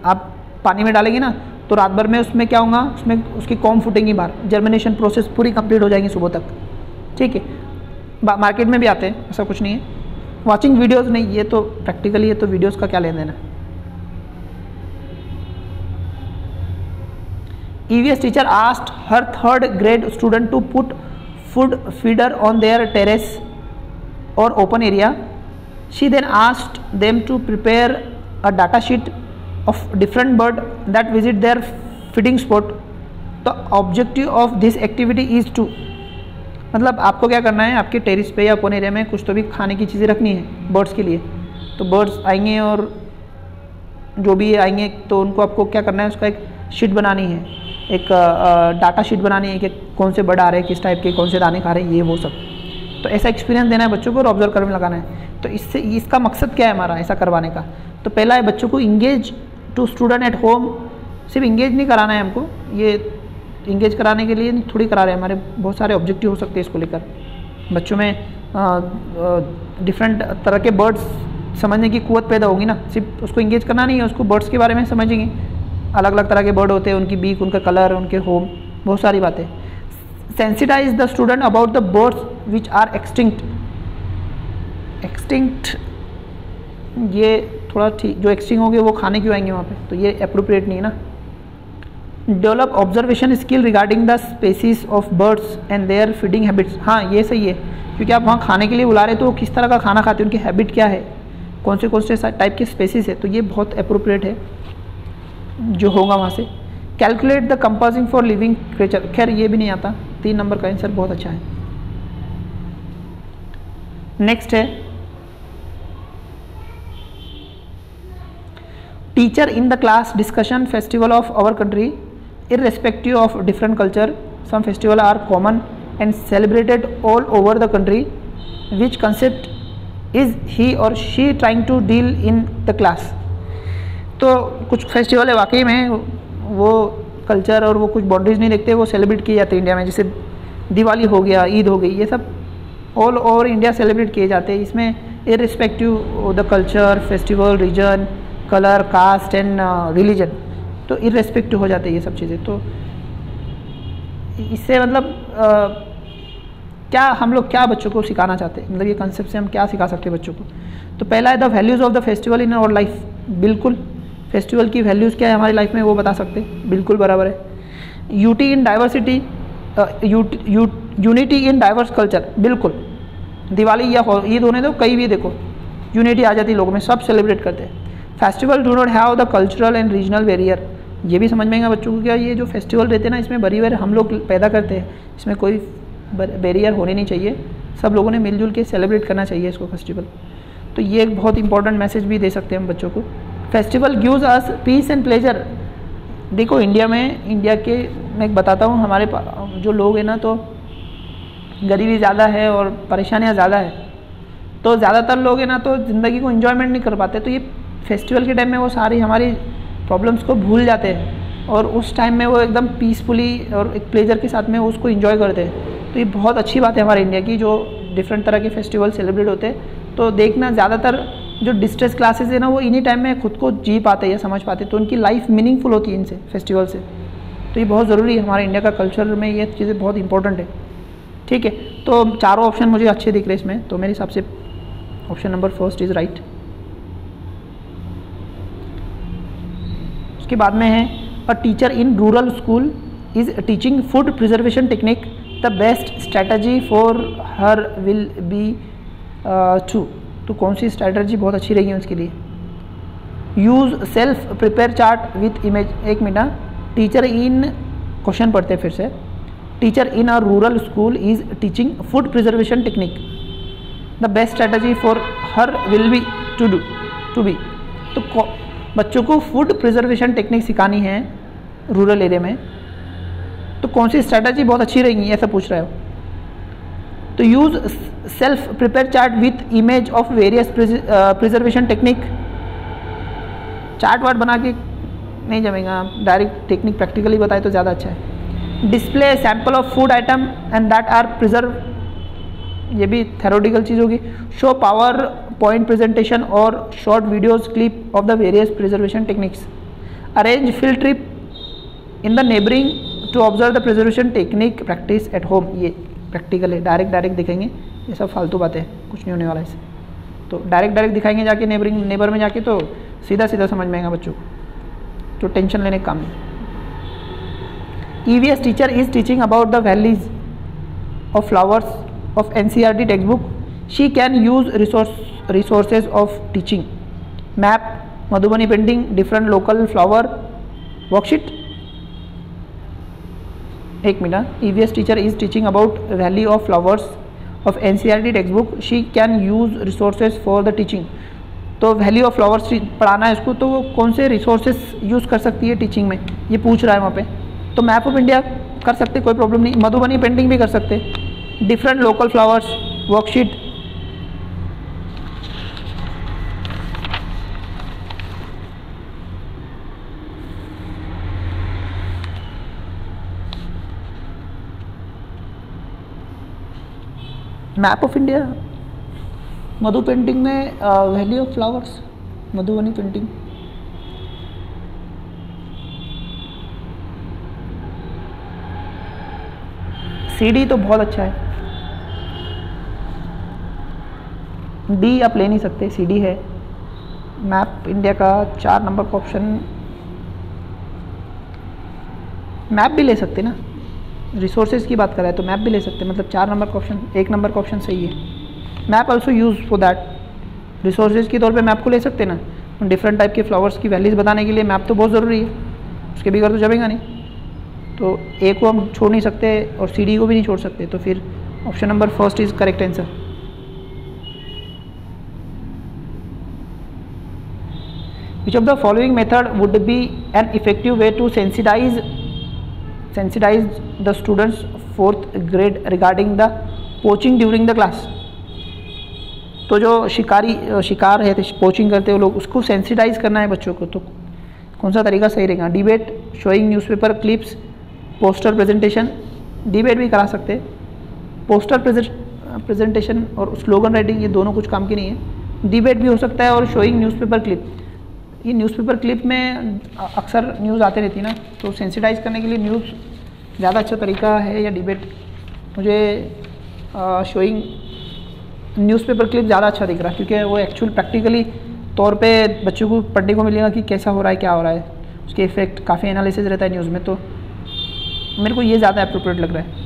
आप पानी में डालेंगे ना, तो रात भर में उसमें क्या होगा, उसमें उसकी कॉम फूटेंगी बाहर, जर्मिनेशन प्रोसेस पूरी कंप्लीट हो जाएगी सुबह तक, ठीक है। मार्केट में भी आते हैं, ऐसा कुछ नहीं है। वॉचिंग वीडियोज़ नहीं, ये तो प्रैक्टिकली है, तो वीडियोज़ का क्या लेना देना। EVS teacher asked her 3rd grade student to put food feeder on their terrace or open area. She then asked them to prepare a data sheet of different bird that visit their feeding spot. The objective of this activity is to, मतलब आपको क्या करना है, आपके terrace पे या open area में कुछ तो भी खाने की चीज़ें रखनी है बर्ड्स के लिए। तो बर्ड्स आएंगे और जो भी आएंगे तो उनको आपको क्या करना है, उसका एक शीट बनानी है, एक डाटा शीट बनानी है कि कौन से बर्ड आ रहे हैं, किस टाइप के, कौन से दाने खा रहे हैं, ये वो सब। तो ऐसा एक्सपीरियंस देना है बच्चों को और ऑब्जर्व करने में लगाना है। तो इससे इसका मकसद क्या है हमारा ऐसा करवाने का, तो पहला है बच्चों को engage to student at home. सिर्फ इंगेज नहीं कराना है हमको, ये इंगेज कराने के लिए थोड़ी करा रहे हैं, हमारे बहुत सारे ऑब्जेक्टिव हो सकते हैं इसको लेकर। बच्चों में डिफरेंट तरह के बर्ड्स समझने की कुव्वत पैदा होगी ना, सिर्फ उसको इंगेज करना नहीं है, उसको बर्ड्स के बारे में समझेंगे, अलग अलग तरह के बर्ड होते हैं, उनकी बीक, उनका कलर, उनके होम, बहुत सारी बातें। Sensitize the student about the birds which are extinct. Extinct ये थोड़ा ठीक, जो एक्सटिंक्ट होंगे वो खाने क्यों आएंगे वहाँ पे, तो ये अप्रोप्रिएट नहीं है ना। Develop observation skill regarding the species of birds and their feeding habits. हाँ ये सही है, क्योंकि आप वहाँ खाने के लिए बुला रहे तो वो किस तरह का खाना खाते हैं, उनकी हैबिट क्या है, कौन से टाइप के स्पेसीज है, तो ये बहुत अप्रोप्रिएट है जो होगा वहाँ से। Calculate the composing for living creature, खैर ये भी नहीं आता, 3 नंबर का आंसर बहुत अच्छा है। नेक्स्ट है teacher in the class discussion festival of our country irrespective of different culture. Some festival are common and celebrated all over the country. Which concept is he or she trying to deal in the class? तो कुछ festival है वाकई में वो culture और वो कुछ boundaries नहीं देखते, वो सेलिब्रेट किए जाते हैं इंडिया में, जैसे दिवाली हो गया, ईद हो गई, ये सब ऑल ओवर इंडिया सेलिब्रेट किए जाते हैं. इसमें irrespective the culture, festival, region, colour, caste and religion, तो इर्रेस्पेक्टिव हो जाते हैं ये सब चीज़ें. तो इससे मतलब क्या हम लोग क्या बच्चों को सिखाना चाहते हैं, मतलब ये कंसेप्ट से हम क्या सिखा सकते हैं बच्चों को. तो पहला है the values of the festival in our life. बिल्कुल फेस्टिवल की वैल्यूज़ क्या है हमारी लाइफ में वो बता सकते हैं, बिल्कुल बराबर है. UT in diversity, unity in diverse culture, बिल्कुल. दिवाली या ईद होने दो, कहीं भी देखो यूनिटी आ जाती है लोगों में, सब सेलिब्रेट करते हैं. Festival do not have the cultural and regional barrier. ये भी समझ में आएगा बच्चों को क्या ये जो फेस्टिवल रहते हैं ना, इसमें बैरियर हम लोग पैदा करते हैं, इसमें कोई बैरियर होने नहीं चाहिए, सब लोगों ने मिलजुल के सेलिब्रेट करना चाहिए इसको फेस्टिवल. तो ये एक बहुत इंपॉर्टेंट मैसेज भी दे सकते हैं हम बच्चों को. Festival gives us piece and pleasure. देखो इंडिया में, इंडिया के मैं एक बताता हूँ, हमारे जो लोग हैं ना तो गरीबी ज़्यादा है और परेशानियाँ ज़्यादा है, तो ज़्यादातर लोग हैं ना तो ज़िंदगी को इन्जॉयमेंट नहीं कर पाते. तो ये फेस्टिवल के टाइम में वो सारी हमारी प्रॉब्लम्स को भूल जाते हैं और उस टाइम में वो एकदम पीसफुली और एक प्लेजर के साथ में उसको इन्जॉय करते हैं. तो ये बहुत अच्छी बात है हमारे इंडिया की, जो डिफरेंट तरह के फेस्टिवल सेलिब्रेट होते हैं. तो देखना ज़्यादातर जो डिस्ट्रेस क्लासेस है ना वो इन्हीं टाइम में खुद को जी पाते या समझ पाते, तो उनकी लाइफ मीनिंगफुल होती है इनसे, फेस्टिवल से. तो ये बहुत ज़रूरी है, हमारे इंडिया का कल्चर में ये चीज़ें बहुत इंपॉर्टेंट है. ठीक है, तो चारों ऑप्शन मुझे अच्छे दिख रहे हैं इसमें, तो मेरे हिसाब से option number first is right. उसके बाद में है a teacher in rural school is teaching food preservation technique, the best strategy for her will be to. तो कौन सी स्ट्रैटेजी बहुत अच्छी रहेगी उसके लिए. Use self prepare chart with image. एक मिनट, टीचर इन, क्वेश्चन पढ़ते हैं फिर से. Teacher in a rural school is teaching food preservation technique, the best strategy for her will be to be. तो बच्चों को फूड प्रिजर्वेशन टेक्निक सिखानी है रूरल एरिया में, तो कौन सी स्ट्रैटेजी बहुत अच्छी रहेगी ऐसा पूछ रहे हो. तो use self prepare chart with image of various preservation technique. Chart ward बना के नहीं जमेगा, डायरेक्ट टेक्निक प्रैक्टिकली बताए तो ज़्यादा अच्छा है. Display sample of food item and that are preserve, ये भी थेरोटिकल चीज़ होगी. शो पावर पॉइंट प्रेजेंटेशन और short videos clip of the various preservation techniques. Arrange field trip in the neighbouring to observe the preservation technique practice at home. ये practical है, direct दिखाएंगे, ये सब फालतू बातें हैं, कुछ नहीं होने वाला है इससे. तो डायरेक्ट दिखाएंगे जाके नेबर में जाके, तो सीधा समझ में आएगा बच्चों को, तो टेंशन लेने का काम नहीं. EVS teacher is teaching about the valleys of flowers of NCERT textbook. She can use resources of teaching. Map, Madhubani painting, different local flower, worksheet. एक minute. EVS teacher is teaching about valley of flowers of NCERT textbook. She can use resources for the teaching. तो valley of flowers पढ़ाना है इसको, तो वो कौन से resources use कर सकती है टीचिंग में, ये पूछ रहा है वहाँ पे. तो मैप ऑफ इंडिया कर सकते, कोई प्रॉब्लम नहीं. मधुबनी पेंटिंग भी कर सकते. Different local flowers, worksheet. Map of India, Madhu painting में valley of flowers, Madhubani painting. CD तो बहुत अच्छा है. D आप ले नहीं सकते, CD है. मैप इंडिया का 4 नंबर का ऑप्शन, मैप भी ले सकते ना, रिसोर्सेज की बात कर रहा है तो मैप भी ले सकते, मतलब 4 नंबर का ऑप्शन, 1 नंबर का ऑप्शन सही है. Map also use for that, resources के तौर पे मैप को ले सकते ना. डिफरेंट टाइप के फ्लावर्स की वैलीज बताने के लिए मैप तो बहुत ज़रूरी है, उसके बगैर तो जमेगा नहीं. तो A को हम छोड़ नहीं सकते और CD को भी नहीं छोड़ सकते, तो फिर option number first is correct answer. Which of the following method would be an effective way to sensitize the students 4th grade regarding the poaching during the class. तो जो शिकार है पोचिंग करते हो लोग, उसको सेंसिटाइज करना है बच्चों को, तो कौन सा तरीका सही रहेगा? Debate, showing newspaper clips, poster presentation. Debate भी करा सकते हैं, पोस्टर प्रेजेंटेशन और स्लोगन राइटिंग ये दोनों कुछ काम की नहीं है। डिबेट भी हो सकता है और शोइंग न्यूज़पेपर क्लिप, ये न्यूज़पेपर क्लिप में अक्सर न्यूज़ आते रहती है ना, तो सेंसिटाइज करने के लिए न्यूज़ ज़्यादा अच्छा तरीका है या डिबेट? मुझे शोइंग न्यूज़पेपर क्लिप ज़्यादा अच्छा दिख रहा है, क्योंकि वो एक्चुअल प्रैक्टिकली तौर पे बच्चों को पढ़ने को मिलेगा कि कैसा हो रहा है, क्या हो रहा है, उसके इफेक्ट काफ़ी एनालिसिस रहता है न्यूज़ में, तो मेरे को ये ज़्यादा अप्रोप्रिएट लग रहा है।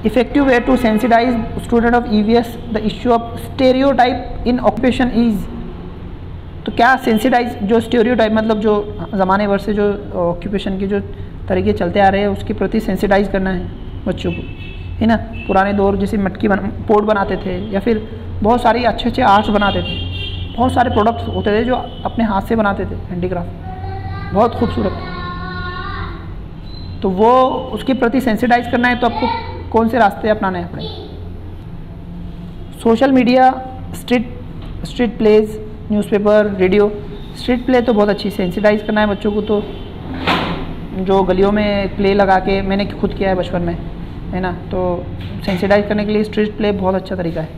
Effective way to sensitize student of EVS the issue of stereotype in occupation is. तो क्या सेंसिटाइज, जो स्टेरियोटाइप मतलब जो ज़माने भर से जो ऑक्यूपेशन के जो तरीके चलते आ रहे हैं उसके प्रति सेंसिटाइज करना है बच्चों को, है ना। पुराने दौर जैसे मटकी पोट बनाते थे, या फिर बहुत सारी अच्छे अच्छे आर्ट्स बनाते थे, बहुत सारे प्रोडक्ट्स होते थे जो अपने हाथ से बनाते थे, हैंडीक्राफ्ट बहुत खूबसूरत। तो वो उसके प्रति सेंसिटाइज करना है, तो आपको कौन से रास्ते अपनाने हैं अपने? Social media, street plays, newspaper, radio. Street play तो बहुत अच्छी, सेंसिटाइज करना है बच्चों को, तो जो गलियों में प्ले लगा के मैंने खुद किया है बचपन में, है ना, तो सेंसिटाइज करने के लिए स्ट्रीट प्ले बहुत अच्छा तरीका है।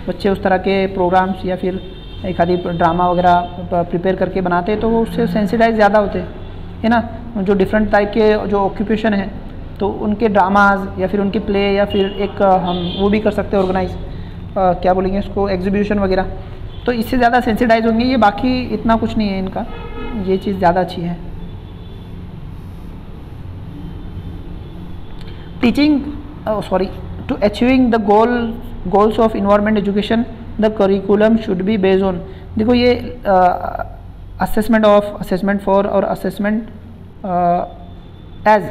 बच्चे उस तरह के प्रोग्राम्स या फिर एक आधी ड्रामा वगैरह प्रिपेयर करके बनाते हैं, तो वो उससे सेंसिटाइज ज़्यादा होते हैं, है ना। जो डिफरेंट टाइप के जो ऑक्यूपेशन है, तो उनके ड्रामाज या फिर उनके प्ले, या फिर एक हम वो भी कर सकते हैं ऑर्गेनाइज, क्या बोलेंगे उसको, एग्जीबिशन वगैरह, तो इससे ज़्यादा सेंसिटाइज होंगे ये। बाकी इतना कुछ नहीं है इनका, ये चीज़ ज़्यादा अच्छी है। Teaching to achieving the goals of environment education, the curriculum should be based on। देखो ये assessment for और assessment as,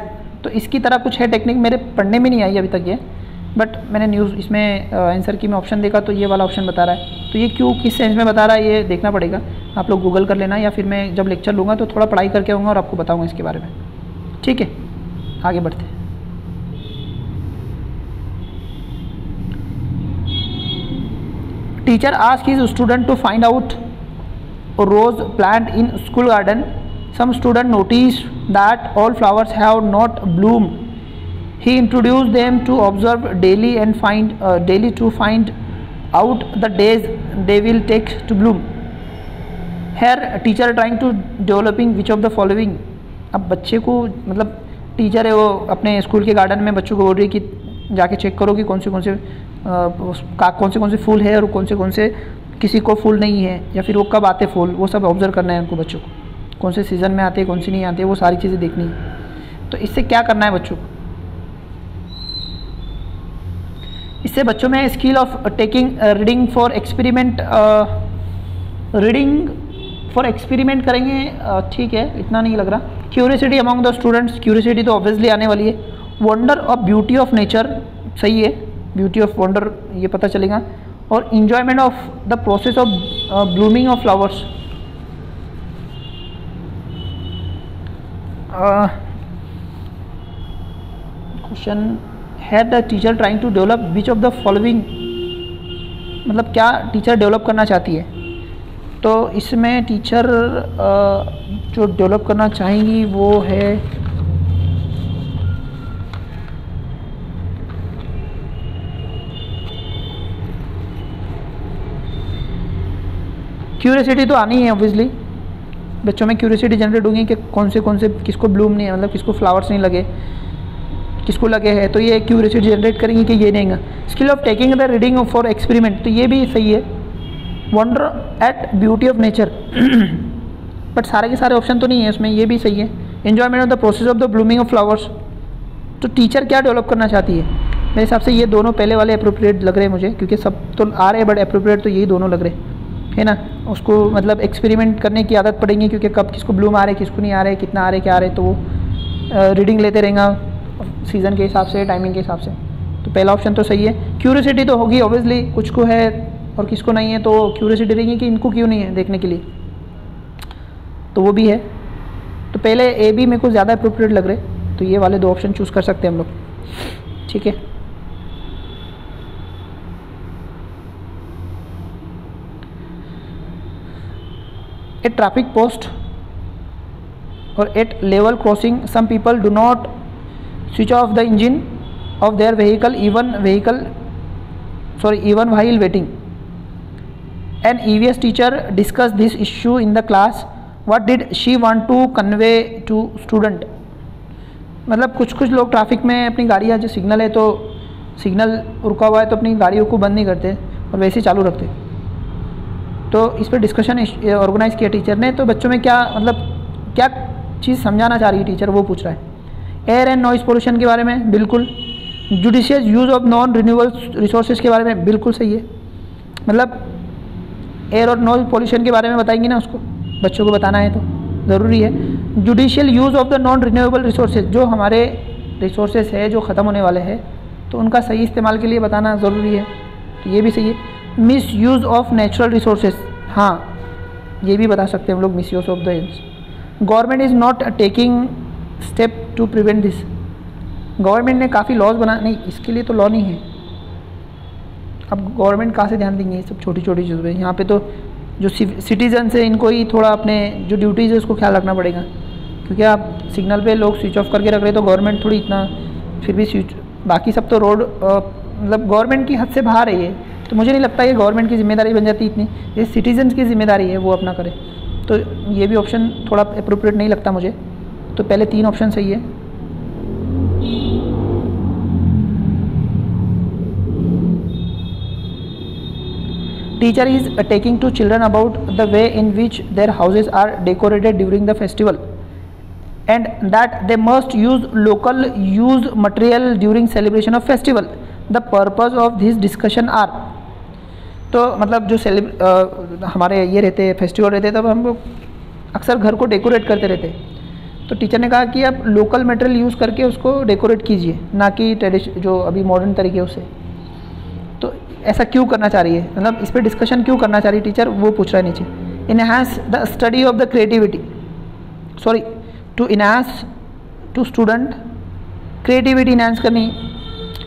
तो इसकी तरह कुछ है टेक्निक, मेरे पढ़ने में नहीं आई अभी तक ये, बट मैंने न्यूज़ इसमें आंसर की में ऑप्शन देखा तो ये वाला ऑप्शन बता रहा है। तो ये क्यों, किस सेंस में बता रहा है, ये देखना पड़ेगा, आप लोग गूगल कर लेना, या फिर मैं जब लेक्चर लूँगा तो थोड़ा पढ़ाई करके आऊँगा और आपको बताऊँगा इसके बारे में। ठीक है, आगे बढ़ते हैं। Teacher asked his student to find out a rose plant in school garden. Some student noticed that all flowers have not bloomed. He introduced them to observe daily and find out the days they will take to bloom. Here teacher trying to developing which of the following। अब बच्चे को, मतलब teacher है वो अपने school के garden में बच्चों को बोल रही है कि जाके चेक करो कि कौन से फूल है और कौन से किसी को फूल नहीं है, या फिर वो कब आते फूल, वो सब ऑब्जर्व करना है उनको बच्चों को, कौन से सीज़न में आते हैं कौन से नहीं आते, वो सारी चीज़ें देखनी है। तो इससे क्या करना है बच्चों को, इससे बच्चों में skill of taking reading for experiment करेंगे। ठीक है, इतना नहीं लग रहा। Curiosity among the students, curiosity तो ऑब्वियसली आने वाली है। Wonder of beauty of nature, सही है, ब्यूटी ऑफ वंडर ये पता चलेगा। और enjoyment of the process of blooming of flowers. Question है the teacher trying to develop which of the following, मतलब क्या टीचर डेवलप करना चाहती है। तो इसमें टीचर जो डेवलप करना चाहेंगी वो है क्यूरियोसिटी तो आनी है ऑब्वियसली, बच्चों में क्यूरियोसिटी जनरेट होगी कि कौन से किसको ब्लूम नहीं है, मतलब किसको फ्लावर्स नहीं लगे, किसको लगे हैं, तो ये क्यूरियोसिटी जनरेट करेंगे कि ये नहीं। Skill of taking the reading for experiment, तो ये भी सही है। Wonder at beauty of nature, but सारे के सारे ऑप्शन तो नहीं है इसमें, ये भी सही है। Enjoyment of the process of the blooming of flowers, तो टीचर क्या डेवलप करना चाहती है, मेरे हिसाब से ये दोनों पहले वाले अप्रोप्रिएट लग रहे हैं मुझे, क्योंकि सब तो आ रहे हैं बट अप्रोप्रिएट तो यही दोनों लग रहे है ना। उसको मतलब एक्सपेरिमेंट करने की आदत पड़ेगी, क्योंकि कब किसको ब्लूम आ रहे किसको नहीं आ रहे, कितना आ रहे क्या आ रहे, तो वो रीडिंग लेते रहेगा सीज़न के हिसाब से, टाइमिंग के हिसाब से। तो पहला ऑप्शन तो सही है। क्यूरियोसिटी तो होगी ऑब्वियसली, कुछ को है और किसको नहीं है, तो क्यूरियोसिटी रहेगी कि इनको क्यों नहीं है देखने के लिए, तो वो भी है। तो पहले ए बी मेरे को ज़्यादा अप्रोप्रिएट लग रहे, तो ये वाले 2 ऑप्शन चूज़ कर सकते हैं हम लोग, ठीक है। एट ट्रैफिक पोस्ट और at level crossing some people do not switch off the engine of their vehicle even while waiting. An EVS teacher discussed this issue in the class. What did she want to convey to student? मतलब कुछ लोग traffic में अपनी गाड़ियाँ, जो signal है तो signal रुका हुआ है तो अपनी गाड़ियों को बंद नहीं करते और वैसे ही चालू रखते। तो इस पर डिस्कशन ऑर्गेनाइज किया टीचर ने। तो बच्चों में क्या क्या चीज़ समझाना चाह रही है टीचर, वो पूछ रहा है। एयर एंड नॉइज़ पोल्यूशन के बारे में बिल्कुल, judicious use of non renewable resources के बारे में बिल्कुल सही है। मतलब एयर और नॉइज़ पोल्यूशन के बारे में बताएंगे ना, उसको बच्चों को बताना है तो ज़रूरी है। Judicial use of the non renewable resources, जो हमारे रिसोर्सेज है जो ख़त्म होने वाले हैं तो उनका सही इस्तेमाल के लिए बताना ज़रूरी है, तो ये भी सही है। Misuse of natural resources, हाँ ये भी बता सकते हैं हम लोग, misuse of the ends. Government is not taking step to prevent this, government ने काफ़ी लॉज बना, नहीं इसके लिए तो लॉ नहीं है। अब गवर्नमेंट कहाँ से ध्यान देंगे ये सब छोटी छोटी चीज़ों पे, यहाँ पे तो जो सिटीजन्स है इनको ही थोड़ा अपने जो ड्यूटीज़ है उसको ख्याल रखना पड़ेगा, क्योंकि आप सिग्नल पे लोग स्विच ऑफ करके रख रहे तो गवर्नमेंट थोड़ी इतना, फिर भी स्विच, बाकी सब तो रोड मतलब गवर्नमेंट की हद से बाहर है ये, तो मुझे नहीं लगता ये गवर्नमेंट की जिम्मेदारी बन जाती इतनी, ये सिटीजन्स की जिम्मेदारी है वो अपना करे। तो ये भी ऑप्शन थोड़ा अप्रोप्रिएट नहीं लगता मुझे, तो पहले 3 ऑप्शन सही है। Teacher is taking to children about the way in which their houses are decorated during the festival and that they must use local used material during celebration of festival. The purpose of this discussion are, तो मतलब जो हमारे ये रहते हैं festival रहते हैं तब हम लोग अक्सर घर को डेकोरेट करते रहते हैं, तो टीचर ने कहा कि आप लोकल मटेरियल यूज़ करके उसको डेकोरेट कीजिए, ना कि ट्रेडिशन जो अभी मॉडर्न तरीके उससे। तो ऐसा क्यों करना चाह रही है, मतलब इस पर डिस्कशन क्यों करना चाह रही है टीचर, वो पूछ रहा है नीचे। Enhance the study of the creativity, sorry to enhance to student creativity enhance करनी,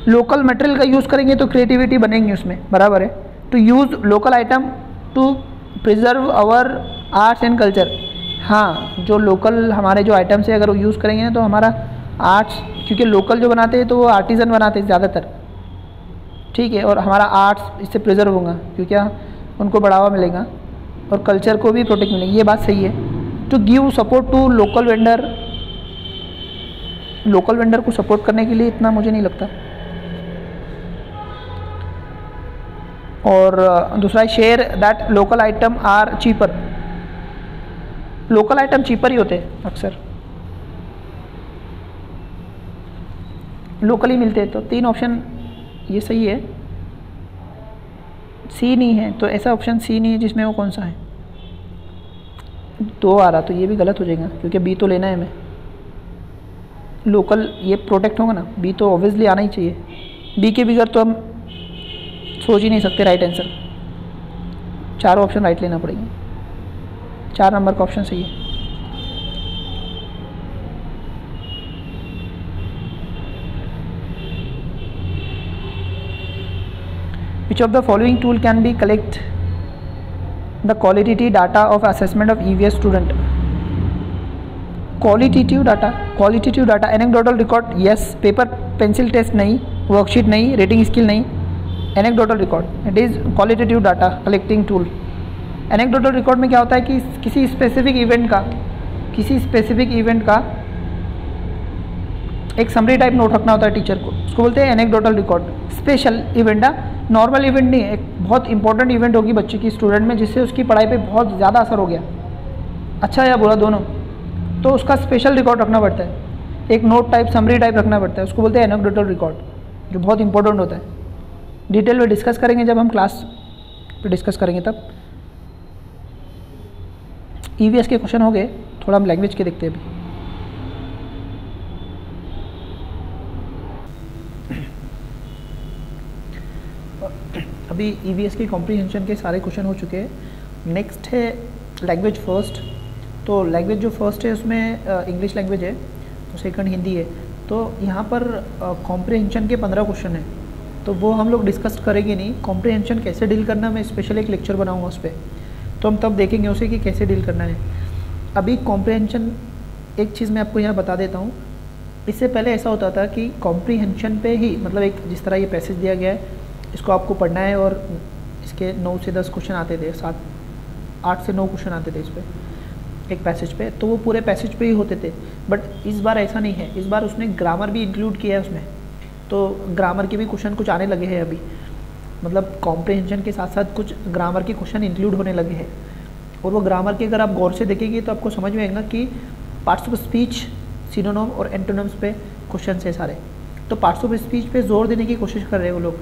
लोकल मटेरियल का यूज़ करेंगे तो क्रिएटिविटी बनेंगी उसमें, बराबर है। To use local item to preserve our arts and culture, हाँ जो लोकल हमारे जो आइटम्स है अगर वो यूज़ करेंगे ना तो हमारा आर्ट्स, क्योंकि लोकल जो बनाते हैं तो वो आर्टिज़न बनाते हैं ज़्यादातर, ठीक है, और हमारा आर्ट्स इससे प्रिजर्व होगा क्योंकि उनको बढ़ावा मिलेगा और कल्चर को भी प्रोटेक्ट मिलेगी, ये बात सही है। To give support to local vendor, local vendor को सपोर्ट करने के लिए इतना मुझे नहीं लगता। और दूसरा है share that local item are cheaper, local item cheaper ही होते हैं अक्सर, लोकल ही मिलते हैं, तो 3 ऑप्शन ये सही है। सी नहीं है तो ऐसा ऑप्शन सी नहीं है जिसमें वो कौन सा है, 2 आ रहा तो ये भी गलत हो जाएगा क्योंकि बी तो लेना है हमें, लोकल ये प्रोटेक्ट होगा ना, बी तो ऑब्वियसली आना ही चाहिए, बी के बगैर तो हम सोच ही नहीं सकते राइट आंसर। 4 ऑप्शन राइट लेना पड़ेगा, 4 नंबर का ऑप्शन सही है। Which of the following tool can be collect the qualitative data of assessment of EVS student? Qualitative data, anecdotal record, yes. Paper pencil test नहीं, worksheet नहीं, rating skill नहीं, anecdotal record. It is qualitative data collecting tool. Anecdotal record में क्या होता है कि किसी specific event का एक समरी टाइप नोट रखना होता है टीचर को, उसको बोलते हैं एनेक्डोटल रिकॉर्ड। स्पेशल इवेंट है, नॉर्मल इवेंट नहीं है, एक बहुत इंपॉर्टेंट इवेंट होगी बच्चे की, स्टूडेंट में, जिससे उसकी पढ़ाई पे बहुत ज़्यादा असर हो गया, अच्छा या बुरा दोनों, तो उसका स्पेशल रिकॉर्ड रखना पड़ता है, एक नोट टाइप समरी टाइप रखना पड़ता है, उसको बोलते हैं एनेक्डोटल रिकॉर्ड, जो बहुत इंपॉर्टेंट होता है। डिटेल में डिस्कस करेंगे जब हम क्लास पे डिस्कस करेंगे तब। EVS के क्वेश्चन हो गए, थोड़ा हम लैंग्वेज के देखते हैं अभी। अभी EVS की कॉम्प्रीहेंशन के सारे क्वेश्चन हो चुके हैं। नेक्स्ट है लैंग्वेज फर्स्ट। तो लैंग्वेज जो फर्स्ट है उसमें इंग्लिश लैंग्वेज है, तो सेकंड हिंदी है। तो यहाँ पर कॉम्प्रीहेंशन के 15 क्वेश्चन हैं, तो वो हम लोग डिस्कस करेंगे नहीं। कॉम्प्रीहेंशन कैसे डील करना, मैं स्पेशल एक लेक्चर बनाऊँगा उस पर, तो हम तब देखेंगे उसे कि कैसे डील करना है। अभी कॉम्प्रीहेंशन, एक चीज़ मैं आपको यहाँ बता देता हूँ। इससे पहले ऐसा होता था कि कॉम्प्रीहेंशन पे ही, मतलब एक जिस तरह ये पैसेज दिया गया है इसको आपको पढ़ना है और इसके 9 से 10 क्वेश्चन आते थे, 8 से 9 क्वेश्चन आते थे इस पर एक पैसेज पे, तो वो पूरे पैसेज पे ही होते थे। बट इस बार ऐसा नहीं है, इस बार उसने ग्रामर भी इंक्लूड किया है उसमें, तो ग्रामर के भी क्वेश्चन कुछ आने लगे हैं अभी, मतलब कॉम्प्रीहेंशन के साथ साथ कुछ ग्रामर के क्वेश्चन इंक्लूड होने लगे हैं। और वो ग्रामर के अगर आप गौर से देखेंगे तो आपको समझ में आएगा कि पार्ट्स ऑफ स्पीच, सिनोनिम और एंटोनिम्स पे क्वेश्चन है सारे। तो पार्ट्स ऑफ स्पीच पे जोर देने की कोशिश कर रहे हैं वो लोग।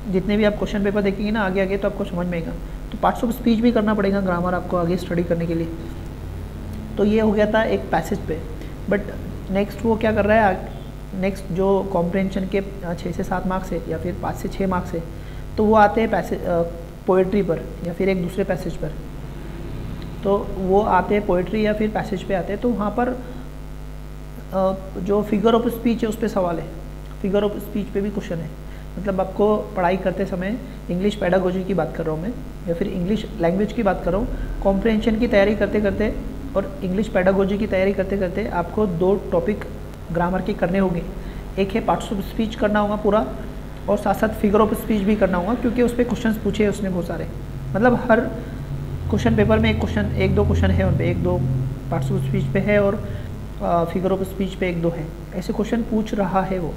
जितने भी आप क्वेश्चन पेपर देखेंगे ना आगे आगे, तो आपको समझ में आएगा। तो पार्ट्स ऑफ स्पीच भी करना पड़ेगा ग्रामर आपको आगे स्टडी करने के लिए। तो ये हो गया था एक पैसेज पे। बट नेक्स्ट वो क्या कर रहा है, नेक्स्ट जो कॉम्प्रीहेंशन के 6 से 7 मार्क्स है या फिर 5 से 6 मार्क्स है, तो वो आते हैं पैसेज पोएट्री पर या फिर एक दूसरे पैसेज पर। तो वो आते हैं पोएट्री या फिर पैसेज पे आते हैं। तो वहाँ पर जो फिगर ऑफ स्पीच है उस पर सवाल है, फिगर ऑफ स्पीच पे भी क्वेश्चन है। मतलब आपको पढ़ाई करते समय, इंग्लिश पेडागोजी की बात कर रहा हूँ मैं या फिर इंग्लिश लैंग्वेज की बात कर रहा हूँ, कॉम्प्रीहेंशन की तैयारी करते करते और इंग्लिश पेडागोजी की तैयारी करते करते आपको 2 टॉपिक ग्रामर के करने होंगे। एक है पार्ट्स ऑफ स्पीच करना होगा पूरा, और साथ साथ फिगर ऑफ स्पीच भी करना होगा, क्योंकि उस पर क्वेश्चन पूछे हैं उसने बहुत सारे। मतलब हर क्वेश्चन पेपर में एक दो क्वेश्चन है उन पर, 1-2 पार्ट्स ऑफ स्पीच पे है और फिगर ऑफ स्पीच पे 1-2 है, ऐसे क्वेश्चन पूछ रहा है वो।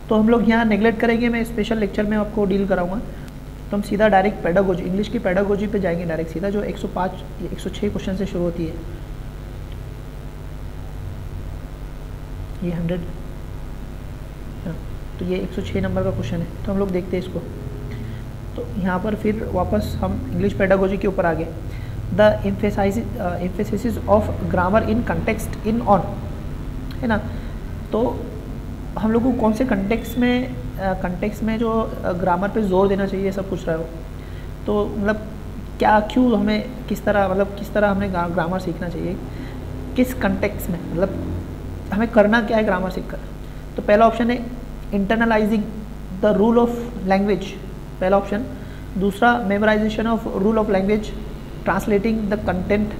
तो हम लोग यहाँ नेगलेक्ट करेंगे, मैं स्पेशल लेक्चर में आपको डील कराऊंगा। तो हम सीधा डायरेक्ट पेडागोजी, इंग्लिश की पेडागोजी पे जाएंगे डायरेक्ट सीधा, जो 105 या 106 क्वेश्चन से शुरू होती है। ये 100, तो ये 106 नंबर का क्वेश्चन है। तो हम लोग देखते हैं इसको। तो यहाँ पर फिर वापस हम इंग्लिश पेडागोजी के ऊपर आ गए। The emphasis of grammar in context in on, है ना। तो हम लोग को कौन से कंटेक्स्ट में जो ग्रामर पे जोर देना चाहिए, सब पूछ रहा है वो। तो मतलब क्या, क्यों हमें, किस तरह हमें ग्रामर सीखना चाहिए, किस कंटेक्स्ट में, मतलब हमें करना क्या है ग्रामर सीखकर। तो पहला ऑप्शन है internalizing the rule of language, पहला ऑप्शन। दूसरा memorization of rule of language, translating the content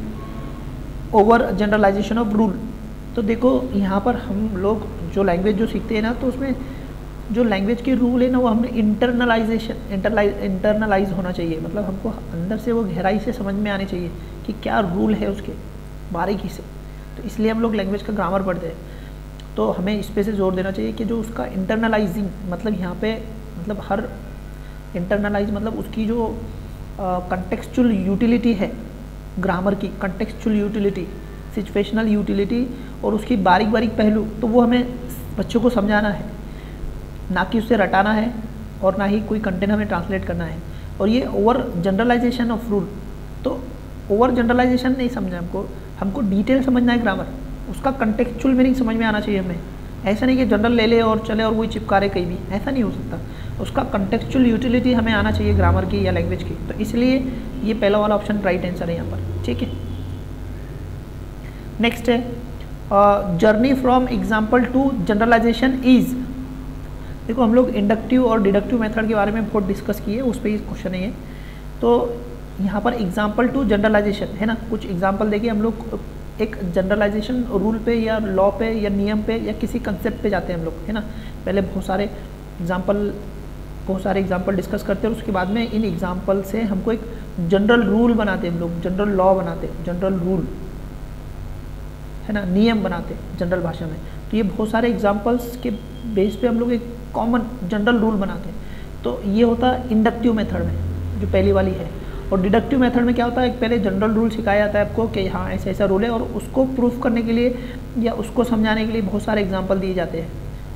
over generalization of rule. तो देखो यहाँ पर हम लोग जो लैंग्वेज जो सीखते हैं ना, तो उसमें जो लैंग्वेज के रूल है ना, वो हमें इंटरनलाइज होना चाहिए। मतलब हमको अंदर से वो गहराई से समझ में आने चाहिए कि क्या रूल है उसके, बारीकी से। तो इसलिए हम लोग लैंग्वेज का ग्रामर पढ़ते हैं। तो हमें इस पे से जोर देना चाहिए कि जो उसका इंटरनलाइजिंग, मतलब यहाँ पे, मतलब हर इंटरनलाइज मतलब उसकी जो कंटेक्चुअल यूटिलिटी है ग्रामर की, कंटेक्चुअल यूटिलिटी, सिचुएशनल यूटिलिटी और उसकी बारीक बारीक पहलू, तो वो हमें बच्चों को समझाना है, ना कि उससे रटाना है और ना ही कोई कंटेंट हमें ट्रांसलेट करना है। और ये ओवर जनरलाइजेशन ऑफ रूल, तो ओवर जनरलाइजेशन नहीं समझना हमको डिटेल समझना है ग्रामर, उसका कंटेक्चुअल मीनिंग समझ में आना चाहिए हमें। ऐसा नहीं कि जनरल ले ले और चले और वही चिपका रहे कहीं भी, ऐसा नहीं हो सकता। उसका कंटेक्चुअल यूटिलिटी हमें आना चाहिए ग्रामर की या लैंग्वेज की। तो इसलिए ये पहला वाला ऑप्शन राइट आंसर है यहाँ पर, ठीक है। नेक्स्ट है journey from example to generalization is. देखो हम लोग इंडक्टिव और डिडक्टिव मेथड के बारे में बहुत डिस्कस किए, उस पर ही क्वेश्चन है ये। तो यहाँ पर एग्जाम्पल टू जनरलाइजेशन है ना, कुछ एग्जाम्पल देखिए, हम लोग एक जनरलाइजेशन रूल पे या लॉ पे या नियम पे या किसी कंसेप्ट पे जाते हैं हम लोग, है ना। पहले बहुत सारे एग्जाम्पल डिस्कस करते हैं और उसके बाद में इन एग्जाम्पल से हमको एक जनरल रूल बनाते हैं हम लोग, जनरल लॉ बनाते हैं, जनरल रूल, है ना, नियम बनाते हैं जनरल भाषा में। तो ये बहुत सारे एग्जाम्पल्स के बेस पे हम लोग एक कॉमन जनरल रूल बनाते हैं। तो ये होता है इंडक्टिव मेथड में, जो पहली वाली है। और डिडक्टिव मेथड में क्या होता है, एक पहले जनरल रूल सिखाया जाता है आपको कि हाँ ऐसा ऐसा रूल है, और उसको प्रूफ करने के लिए या उसको समझाने के लिए बहुत सारे एग्जाम्पल दिए जाते हैं,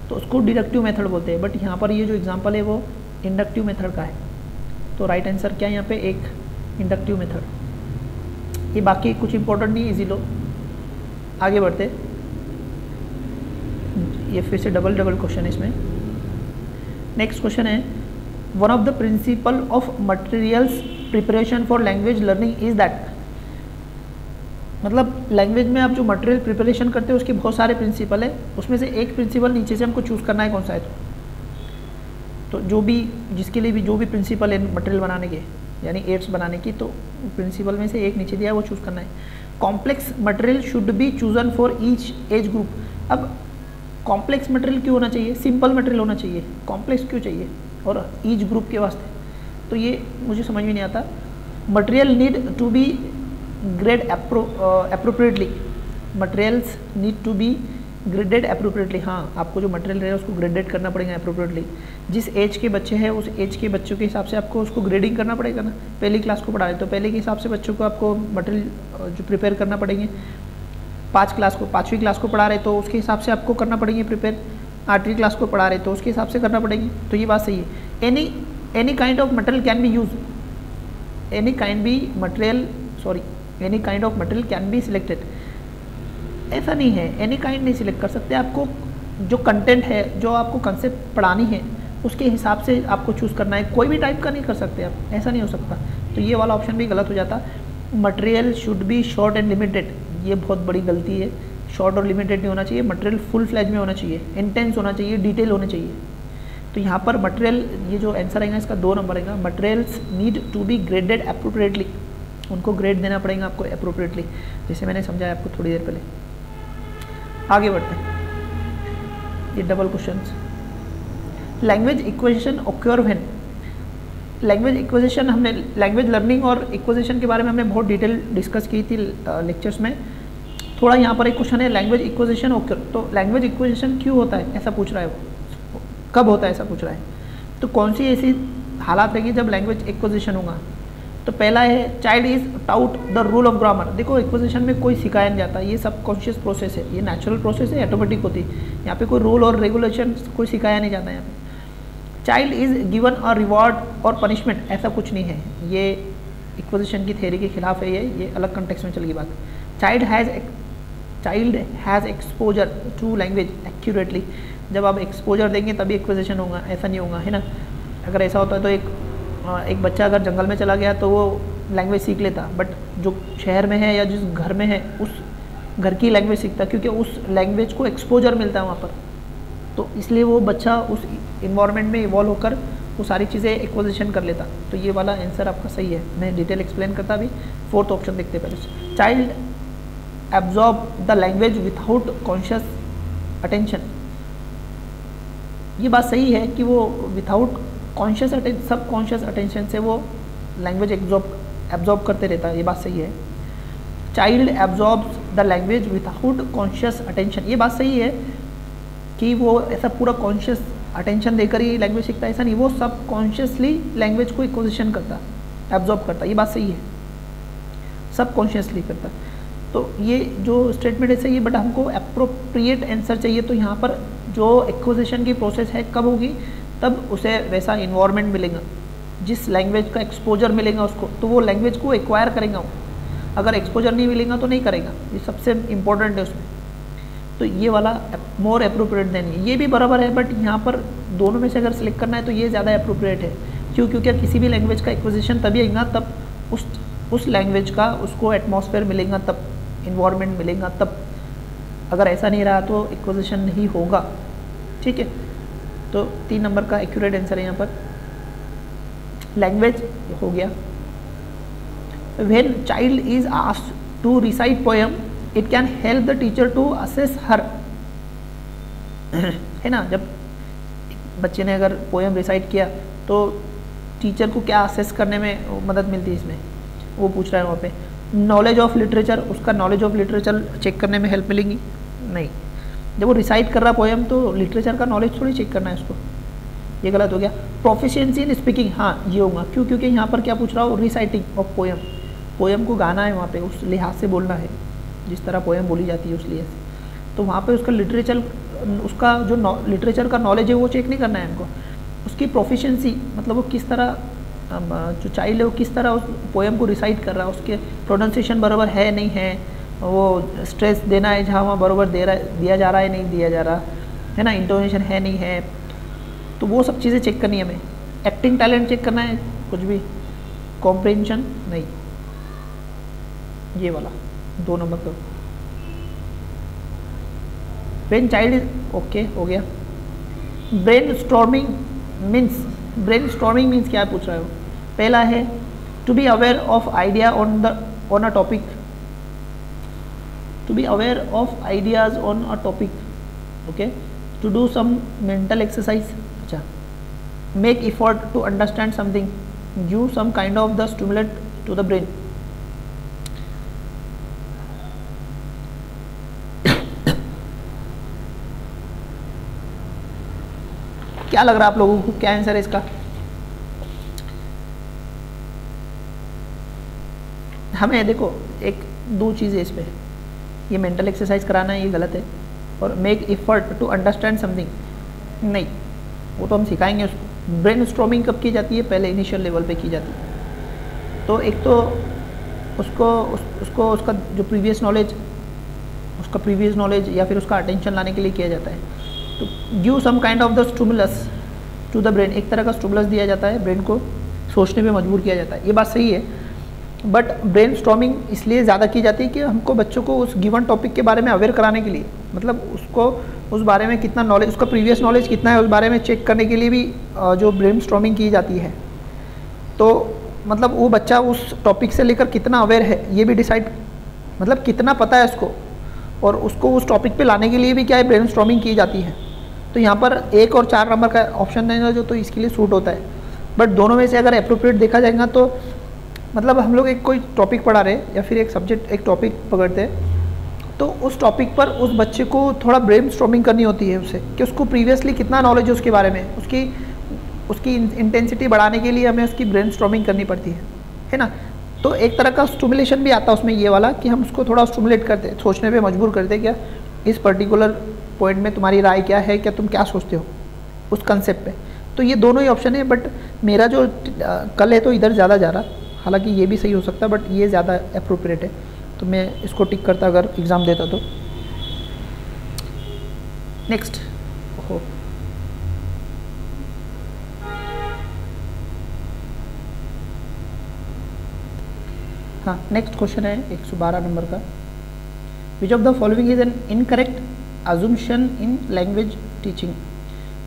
तो उसको डिडक्टिव मेथड बोलते हैं। बट यहाँ पर ये जो एग्जाम्पल है वो इंडक्टिव मेथड का है। तो राइट आंसर क्या है यहाँ पे, एक इंडक्टिव मेथड। ये बाकी कुछ इंपॉर्टेंट नहीं, इजी लो। आगे बढ़ते, ये फिर से डबल क्वेश्चन है इसमें। नेक्स्ट क्वेश्चन है one of the principle of materials preparation for language learning is that, मतलब लैंग्वेज में आप जो मटेरियल प्रिपरेशन करते हो उसके बहुत सारे प्रिंसिपल है, उसमें से एक प्रिंसिपल नीचे से हमको चूज़ करना है कौन सा है। तो जो भी जिसके लिए भी जो भी प्रिंसिपल है मटेरियल बनाने के यानी एड्स बनाने की, तो प्रिंसिपल में से एक नीचे दिया है वो चूज़ करना है। Complex material should be chosen for each age group. अब कॉम्प्लेक्स मटेरियल क्यों होना चाहिए, सिंपल मटेरियल होना चाहिए, कॉम्प्लेक्स क्यों चाहिए और ईच ग्रुप के वास्ते, तो ये मुझे समझ में नहीं आता। Material need to be grade appropriately, materials need to be graded appropriately. हाँ, आपको जो मटेरियल रहेगा उसको ग्रेडेड करना पड़ेगा अप्रोप्रिएटली। जिस एज के बच्चे हैं उस एज के बच्चों के हिसाब से आपको उसको ग्रेडिंग करना पड़ेगा ना। पहली क्लास को पढ़ा रहे तो पहले के हिसाब से बच्चों को आपको मटेरियल जो प्रिपेयर करना पड़ेंगे। 5वीं क्लास को पढ़ा रहे तो उसके हिसाब से आपको करना पड़ेंगे प्रिपेयर। 8वीं क्लास को पढ़ा रहे तो उसके हिसाब से करना पड़ेगी। तो ये बात सही है। Any kind of material can be use, any kind of material can be selected. ऐसा नहीं है, एनी काइंड नहीं सिलेक्ट कर सकते। आपको जो कंटेंट है, जो आपको कंसेप्ट पढ़ानी है उसके हिसाब से आपको चूज़ करना है, कोई भी टाइप का नहीं कर सकते आप, ऐसा नहीं हो सकता। तो ये वाला ऑप्शन भी गलत हो जाता। Material should be short and limited, ये बहुत बड़ी गलती है। शॉर्ट और लिमिटेड नहीं होना चाहिए, मटेरियल फुल फ्लैज में होना चाहिए, इंटेंस होना चाहिए, डिटेल होने चाहिए। तो यहाँ पर मटेरियल, ये जो आंसर आएगा इसका 2 नंबर आएगा। Materials need to be graded appropriately, उनको ग्रेड देना पड़ेगा आपको अप्रोप्रिएटली, जैसे मैंने समझाया आपको थोड़ी देर पहले। आगे बढ़ते हैं, ये double questions. Language acquisition occur when, language acquisition हमने लैंग्वेज लर्निंग और इक्विजिशन के बारे में हमने बहुत डिटेल डिस्कस की थी लेक्चर्स में। थोड़ा यहाँ पर एक क्वेश्चन है लैंग्वेज इक्विजिशन ऑक्योर, तो लैंग्वेज इक्विजिशन क्यों होता है ऐसा पूछ रहा है वो, कब होता है ऐसा पूछ रहा है। तो कौन सी ऐसी हालात रहेंगी जब लैंग्वेज इक्विजिशन होगा। तो पहला है child is taut the rule of grammar. देखो इक्विजिशन में कोई सिखाया नहीं जाता, ये सब कॉन्शियस प्रोसेस है, ये नेचुरल प्रोसेस है, ऑटोमेटिक होती है। यहाँ पे कोई रूल और रेगुलेशन कोई सिखाया नहीं जाता है यहाँ पे। Child is given a reward और पनिशमेंट, ऐसा कुछ नहीं है, ये इक्विजिशन की थ्योरी के खिलाफ है, ये अलग कंटेक्स्ट में चलेगी बात। Child has exposure to language accurately, जब आप एक्सपोजर देंगे तभी इक्विजिशन होगा, ऐसा नहीं होगा, है ना। अगर ऐसा होता है तो एक बच्चा अगर जंगल में चला गया तो वो लैंग्वेज सीख लेता, बट जो शहर में है या जिस घर में है उस घर की लैंग्वेज सीखता, क्योंकि उस लैंग्वेज को एक्सपोजर मिलता है वहाँ पर। तो इसलिए वो बच्चा उस इन्वायरमेंट में इवॉल्व होकर वो सारी चीज़ें एक्विजिशन कर लेता। तो ये वाला आंसर आपका सही है, मैं डिटेल एक्सप्लेन करता अभी। 4th ऑप्शन देखते हैं पहले। Child absorb the language without conscious attention, ये बात सही है कि वो विथआउट कॉन्शियस सब कॉन्शियस अटेंशन से वो लैंग्वेज एब्जॉर्ब करते रहता है, ये बात सही है। Child absorbs the language without conscious attention, ये बात सही है कि वो ऐसा पूरा कॉन्शियस अटेंशन देकर ही लैंग्वेज सीखता है, ऐसा नहीं, वो सब कॉन्शियसली लैंग्वेज को एक्विजिशन करता, एब्जॉर्ब करता, ये बात सही है, सब कॉन्शियसली करता। तो ये जो स्टेटमेंट है सही है, बट हमको अप्रोप्रिएट आंसर चाहिए। तो यहाँ पर जो एक्विजिशन की प्रोसेस है कब होगी, तब उसे वैसा इन्वायरमेंट मिलेगा, जिस लैंग्वेज का एक्सपोजर मिलेगा उसको, तो वो लैंग्वेज को एक्वायर करेगा वो। अगर एक्सपोजर नहीं मिलेगा तो नहीं करेगा, ये सबसे इम्पोर्टेंट है उसमें। तो ये वाला मोर अप्रोप्रिएट देन, ये भी बराबर है, बट यहाँ पर दोनों में से अगर सेलेक्ट करना है तो ये ज़्यादा अप्रोप्रिएट है। क्यों? क्योंकि किसी भी लैंग्वेज का एक्विजिशन तभी आएगा तब उस लैंग्वेज का उसको एटमॉस्फेयर मिलेगा, तब इन्वायरमेंट मिलेगा, तब। अगर ऐसा नहीं रहा तो एक्विजिशन नहीं होगा, ठीक है। तो 3 नंबर का एक्यूरेट आंसर है यहाँ पर। लैंग्वेज हो गया। When child is asked to recite poem it can help the teacher to assess her, है ना। जब बच्चे ने अगर पोएम रिसाइट किया तो टीचर को क्या असेस करने में मदद मिलती है, इसमें वो पूछ रहा है वहाँ पे। नॉलेज ऑफ लिटरेचर, उसका नॉलेज ऑफ लिटरेचर चेक करने में हेल्प मिलेगी नहीं। जब वो रिसाइट कर रहा पोएम तो लिटरेचर का नॉलेज थोड़ी चेक करना है उसको, ये गलत हो गया। प्रोफिशिएंसी इन स्पीकिंग, हाँ ये होगा। क्यों? क्योंकि यहाँ पर क्या पूछ रहा हो, रिसाइटिंग ऑफ पोएम, पोएम को गाना है वहाँ पे, उस लिहाज से बोलना है जिस तरह पोएम बोली जाती है उस लिहाज से। तो वहाँ पे उसका लिटरेचर, उसका जो लिटरेचर का नॉलेज है वो चेक नहीं करना है हमको। उसकी प्रोफिशिएंसी मतलब वो किस तरह, जो चाइल्ड है वो किस तरह उस पोएम को रिसाइट कर रहा है, उसके प्रोनाउंसिएशन बराबर है नहीं है, वो स्ट्रेस देना है जहाँ वहाँ बराबर दिया जा रहा है नहीं दिया जा रहा है ना, इंटोनेशन है नहीं है, तो वो सब चीज़ें चेक करनी है हमें। एक्टिंग टैलेंट चेक करना है, कुछ भी, कॉम्प्रिहेंशन नहीं, ये वाला 2 नंबर का। व्हेन चाइल्ड इज, ओके हो गया। ब्रेन स्टॉर्मिंग मीन्स क्या पूछ रहे हो? पहला है to be aware of idea on a topic, to be aware of ideas on a topic, okay. To do some mental exercise, अच्छा। Make effort to understand something, give some kind of the stimulate to the brain. क्या लग रहा है आप लोगों को, क्या answer है इसका? हमें देखो एक 2 चीज़ें इस पे, ये मेंटल एक्सरसाइज कराना है ये गलत है, और make effort to understand something नहीं, वो तो हम सिखाएंगे उसको। ब्रेन स्टॉर्मिंग कब की जाती है? पहले इनिशियल लेवल पे की जाती है। तो एक तो उसका जो प्रीवियस नॉलेज या फिर उसका अटेंशन लाने के लिए किया जाता है। तो give some kind of the stimulus to the brain, एक तरह का स्टिमुलस दिया जाता है, ब्रेन को सोचने पे मजबूर किया जाता है, ये बात सही है। बट ब्रेन स्टॉर्मिंग इसलिए ज़्यादा की जाती है कि हमको बच्चों को उस गिवन टॉपिक के बारे में अवेयर कराने के लिए, मतलब उसको उस बारे में कितना नॉलेज, उसका प्रीवियस नॉलेज कितना है उस बारे में चेक करने के लिए भी जो ब्रेन स्टॉर्मिंग की जाती है। तो मतलब वो बच्चा उस टॉपिक से लेकर कितना अवेयर है ये भी डिसाइड, मतलब कितना पता है उसको, और उसको उस टॉपिक पे लाने के लिए भी क्या है, ब्रेन स्टॉर्मिंग की जाती है। तो यहाँ पर 1 और 4 नंबर का ऑप्शन है जो तो इसके लिए सूट होता है। बट दोनों में से अगर अप्रोप्रिएट देखा जाएगा तो मतलब हम लोग एक कोई टॉपिक पढ़ा रहे या फिर एक टॉपिक पकड़ते हैं, तो उस टॉपिक पर उस बच्चे को थोड़ा ब्रेन स्टॉर्मिंग करनी होती है उससे, कि उसको प्रीवियसली कितना नॉलेज है उसके बारे में, उसकी इंटेंसिटी बढ़ाने के लिए हमें उसकी ब्रेन स्टॉर्मिंग करनी पड़ती है ना। तो एक तरह का स्टिमुलेशन भी आता है उसमें ये वाला, कि हम उसको थोड़ा स्टिमुलेट करते हैं, सोचने पे मजबूर करते हैं, क्या इस पर्टिकुलर पॉइंट में तुम्हारी राय क्या है, क्या तुम क्या सोचते हो उस कंसेप्ट पे। तो ये दोनों ही ऑप्शन है, बट मेरा जो कल है तो इधर ज़्यादा जा रहा, हालांकि ये भी सही हो सकता है, बट ये ज़्यादा अप्रोप्रिएट है, तो मैं इसको टिक करता अगर एग्ज़ाम देता तो। नेक्स्ट हो, हाँ नेक्स्ट क्वेश्चन है 112 नंबर का। विच of the following is an incorrect assumption in language teaching.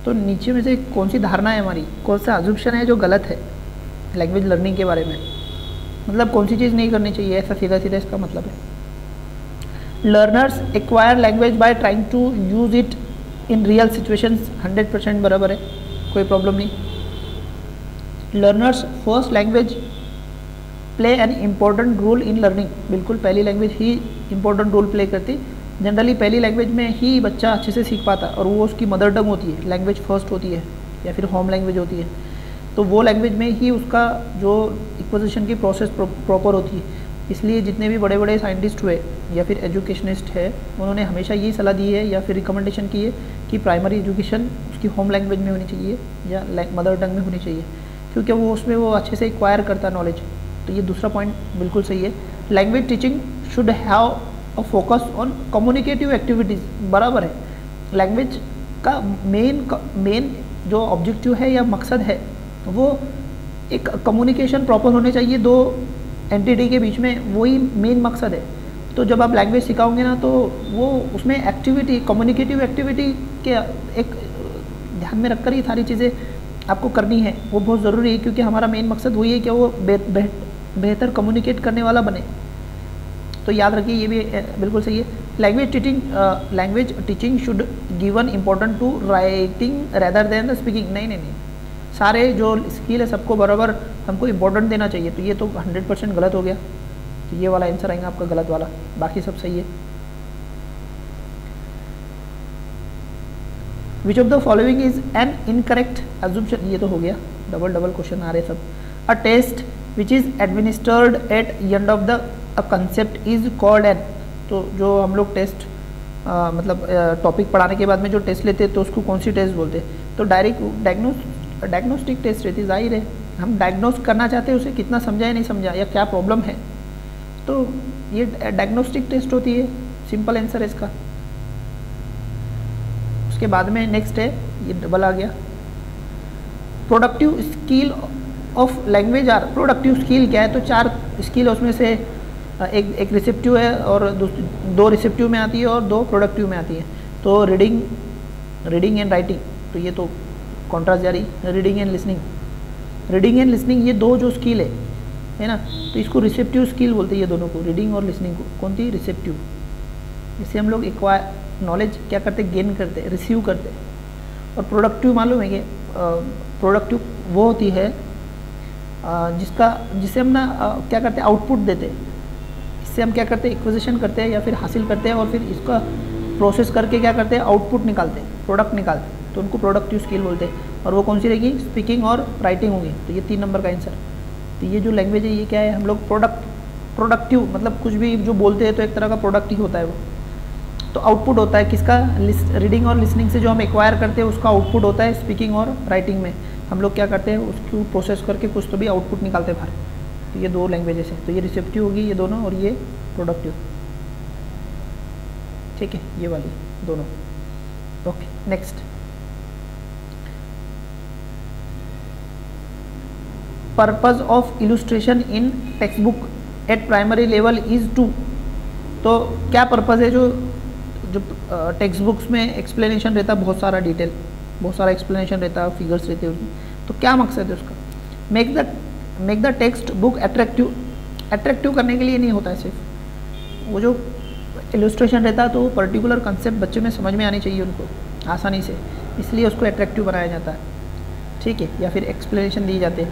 तो नीचे में से कौन सी धारणा है हमारी, कौन सा अजम्पशन है जो गलत है लैंग्वेज लर्निंग के बारे में, मतलब कौन सी चीज़ नहीं करनी चाहिए, ऐसा सीधा सीधा इसका मतलब है। Learners acquire language by trying to use it in real situations, 100% बराबर है, कोई प्रॉब्लम नहीं। Learners first language play an important role in learning, बिल्कुल पहली लैंग्वेज ही इम्पोर्टेंट रोल प्ले करती। जनरली पहली लैंग्वेज में ही बच्चा अच्छे से सीख पाता, और वो उसकी मदर टंग होती है, लैंग्वेज फर्स्ट होती है या फिर होम लैंग्वेज होती है, तो वो लैंग्वेज में ही उसका जो एक्विजिशन की प्रोसेस प्रॉपर होती है। इसलिए जितने भी बड़े बड़े साइंटिस्ट हुए या फिर एजुकेशनिस्ट है, उन्होंने हमेशा यही सलाह दी है या फिर रिकमेंडेशन की है कि प्राइमरी एजुकेशन उसकी होम लैंग्वेज में होनी चाहिए या मदर टंग में होनी चाहिए, क्योंकि वो उसमें वो अच्छे से एक्वायर करता नॉलेज। तो ये दूसरा पॉइंट बिल्कुल सही है। Language teaching should have a focus on communicative activities, बराबर है। लैंग्वेज का मेन जो ऑब्जेक्टिव है या मकसद है वो एक कम्युनिकेशन प्रॉपर होने चाहिए दो एंटिटी के बीच में, वही मेन मकसद है। तो जब आप लैंग्वेज सिखाओगे ना तो वो उसमें एक्टिविटी, कम्युनिकेटिव एक्टिविटी के एक ध्यान में रखकर ही सारी चीज़ें आपको करनी है, वो बहुत ज़रूरी है, क्योंकि हमारा मेन मकसद वही है कि वो बेहतर कम्युनिकेट करने वाला बने। तो याद रखिए ये भी बिल्कुल सही है। Language teaching should given important to writing rather than the speaking. नहीं, सारे जो स्किल है सबको बराबर हमको इम्पोर्टेंट देना चाहिए, तो ये तो 100% गलत हो गया। तो ये वाला आंसर आएगा आपका गलत वाला, बाकी सब सही है। Which of the following is an incorrect assumption, ये तो हो गया, डबल क्वेश्चन आ रहे सब। A test which is administered at end of the a concept is called an. तो जो हम लोग टेस्ट मतलब टॉपिक पढ़ाने के बाद में जो टेस्ट लेते हैं तो उसको कौन सी टेस्ट बोलते हैं? तो डायग्नोस्टिक टेस्ट रहती, जाहिर है हम डायग्नोस करना चाहते हैं उसे कितना समझा या नहीं समझा या क्या प्रॉब्लम है, तो ये डायग्नोस्टिक टेस्ट होती है, सिंपल आंसर है इसका। उसके बाद में नेक्स्ट है, ये डबल आ गया, productive skill of language are, productive skill क्या है, तो 4 स्किल उसमें से एक रिसेप्टिव है और 2 रिसेप्टिव में आती है और 2 प्रोडक्टिव में आती है। तो रीडिंग एंड राइटिंग, तो ये तो कॉन्ट्रास्ट जारी, रीडिंग एंड लिसनिंग ये 2 जो स्किल है ना, तो इसको रिसेप्टिव स्किल बोलते हैं ये दोनों को, रीडिंग और लिसनिंग को। कौन थी? रिसेप्टिव। इससे हम लोग एक्वायर नॉलेज क्या करते हैं, गेन करते हैं, रिसीव करते हैं। और प्रोडक्टिव मालूम है कि प्रोडक्टिव वो होती है जिसे हम ना क्या करते हैं, आउटपुट देते हैं। इससे हम क्या करते हैं, एक्विजिशन करते हैं या फिर हासिल करते हैं और फिर इसका प्रोसेस करके क्या करते हैं, आउटपुट निकालते हैं, प्रोडक्ट निकालते हैं, तो उनको प्रोडक्टिव स्किल बोलते हैं। और वो कौन सी रहेगी? स्पीकिंग और राइटिंग होगी। तो ये 3 नंबर का आंसर। तो ये जो लैंग्वेज है ये क्या है, हम लोग प्रोडक्टिव मतलब कुछ भी जो बोलते हैं तो एक तरह का प्रोडक्ट ही होता है वो। तो आउटपुट होता है किसका? रीडिंग और लिसनिंग से जो हम एक्वायर करते हैं उसका आउटपुट होता है स्पीकिंग और राइटिंग में। हम लोग क्या करते हैं, उसको प्रोसेस करके कुछ तो भी आउटपुट निकालते हैं बाहर। तो ये 2 लैंग्वेजेस हैं। तो ये रिसेप्टिव होगी ये दोनों और ये प्रोडक्टिव। ठीक है, ये वाली दोनों। Okay, next. Purpose of illustration in text book at primary level is to, तो क्या पर्पज़ है? जो टेक्स्ट बुक्स में एक्सप्लेनेशन रहता है, बहुत सारा डिटेल, बहुत सारा एक्सप्लेनेशन रहता है, फिगर्स रहते हैं, तो क्या मकसद है उसका? Make the text book attractive करने के लिए नहीं होता है सिर्फ। वो जो इलस्ट्रेशन रहता है तो पर्टिकुलर कंसेप्ट बच्चे में समझ में आनी चाहिए उनको आसानी से, इसलिए उसको अट्रैक्टिव बनाया जाता है। ठीक है, या फिर एक्सप्लेनेशन दिए जाते हैं।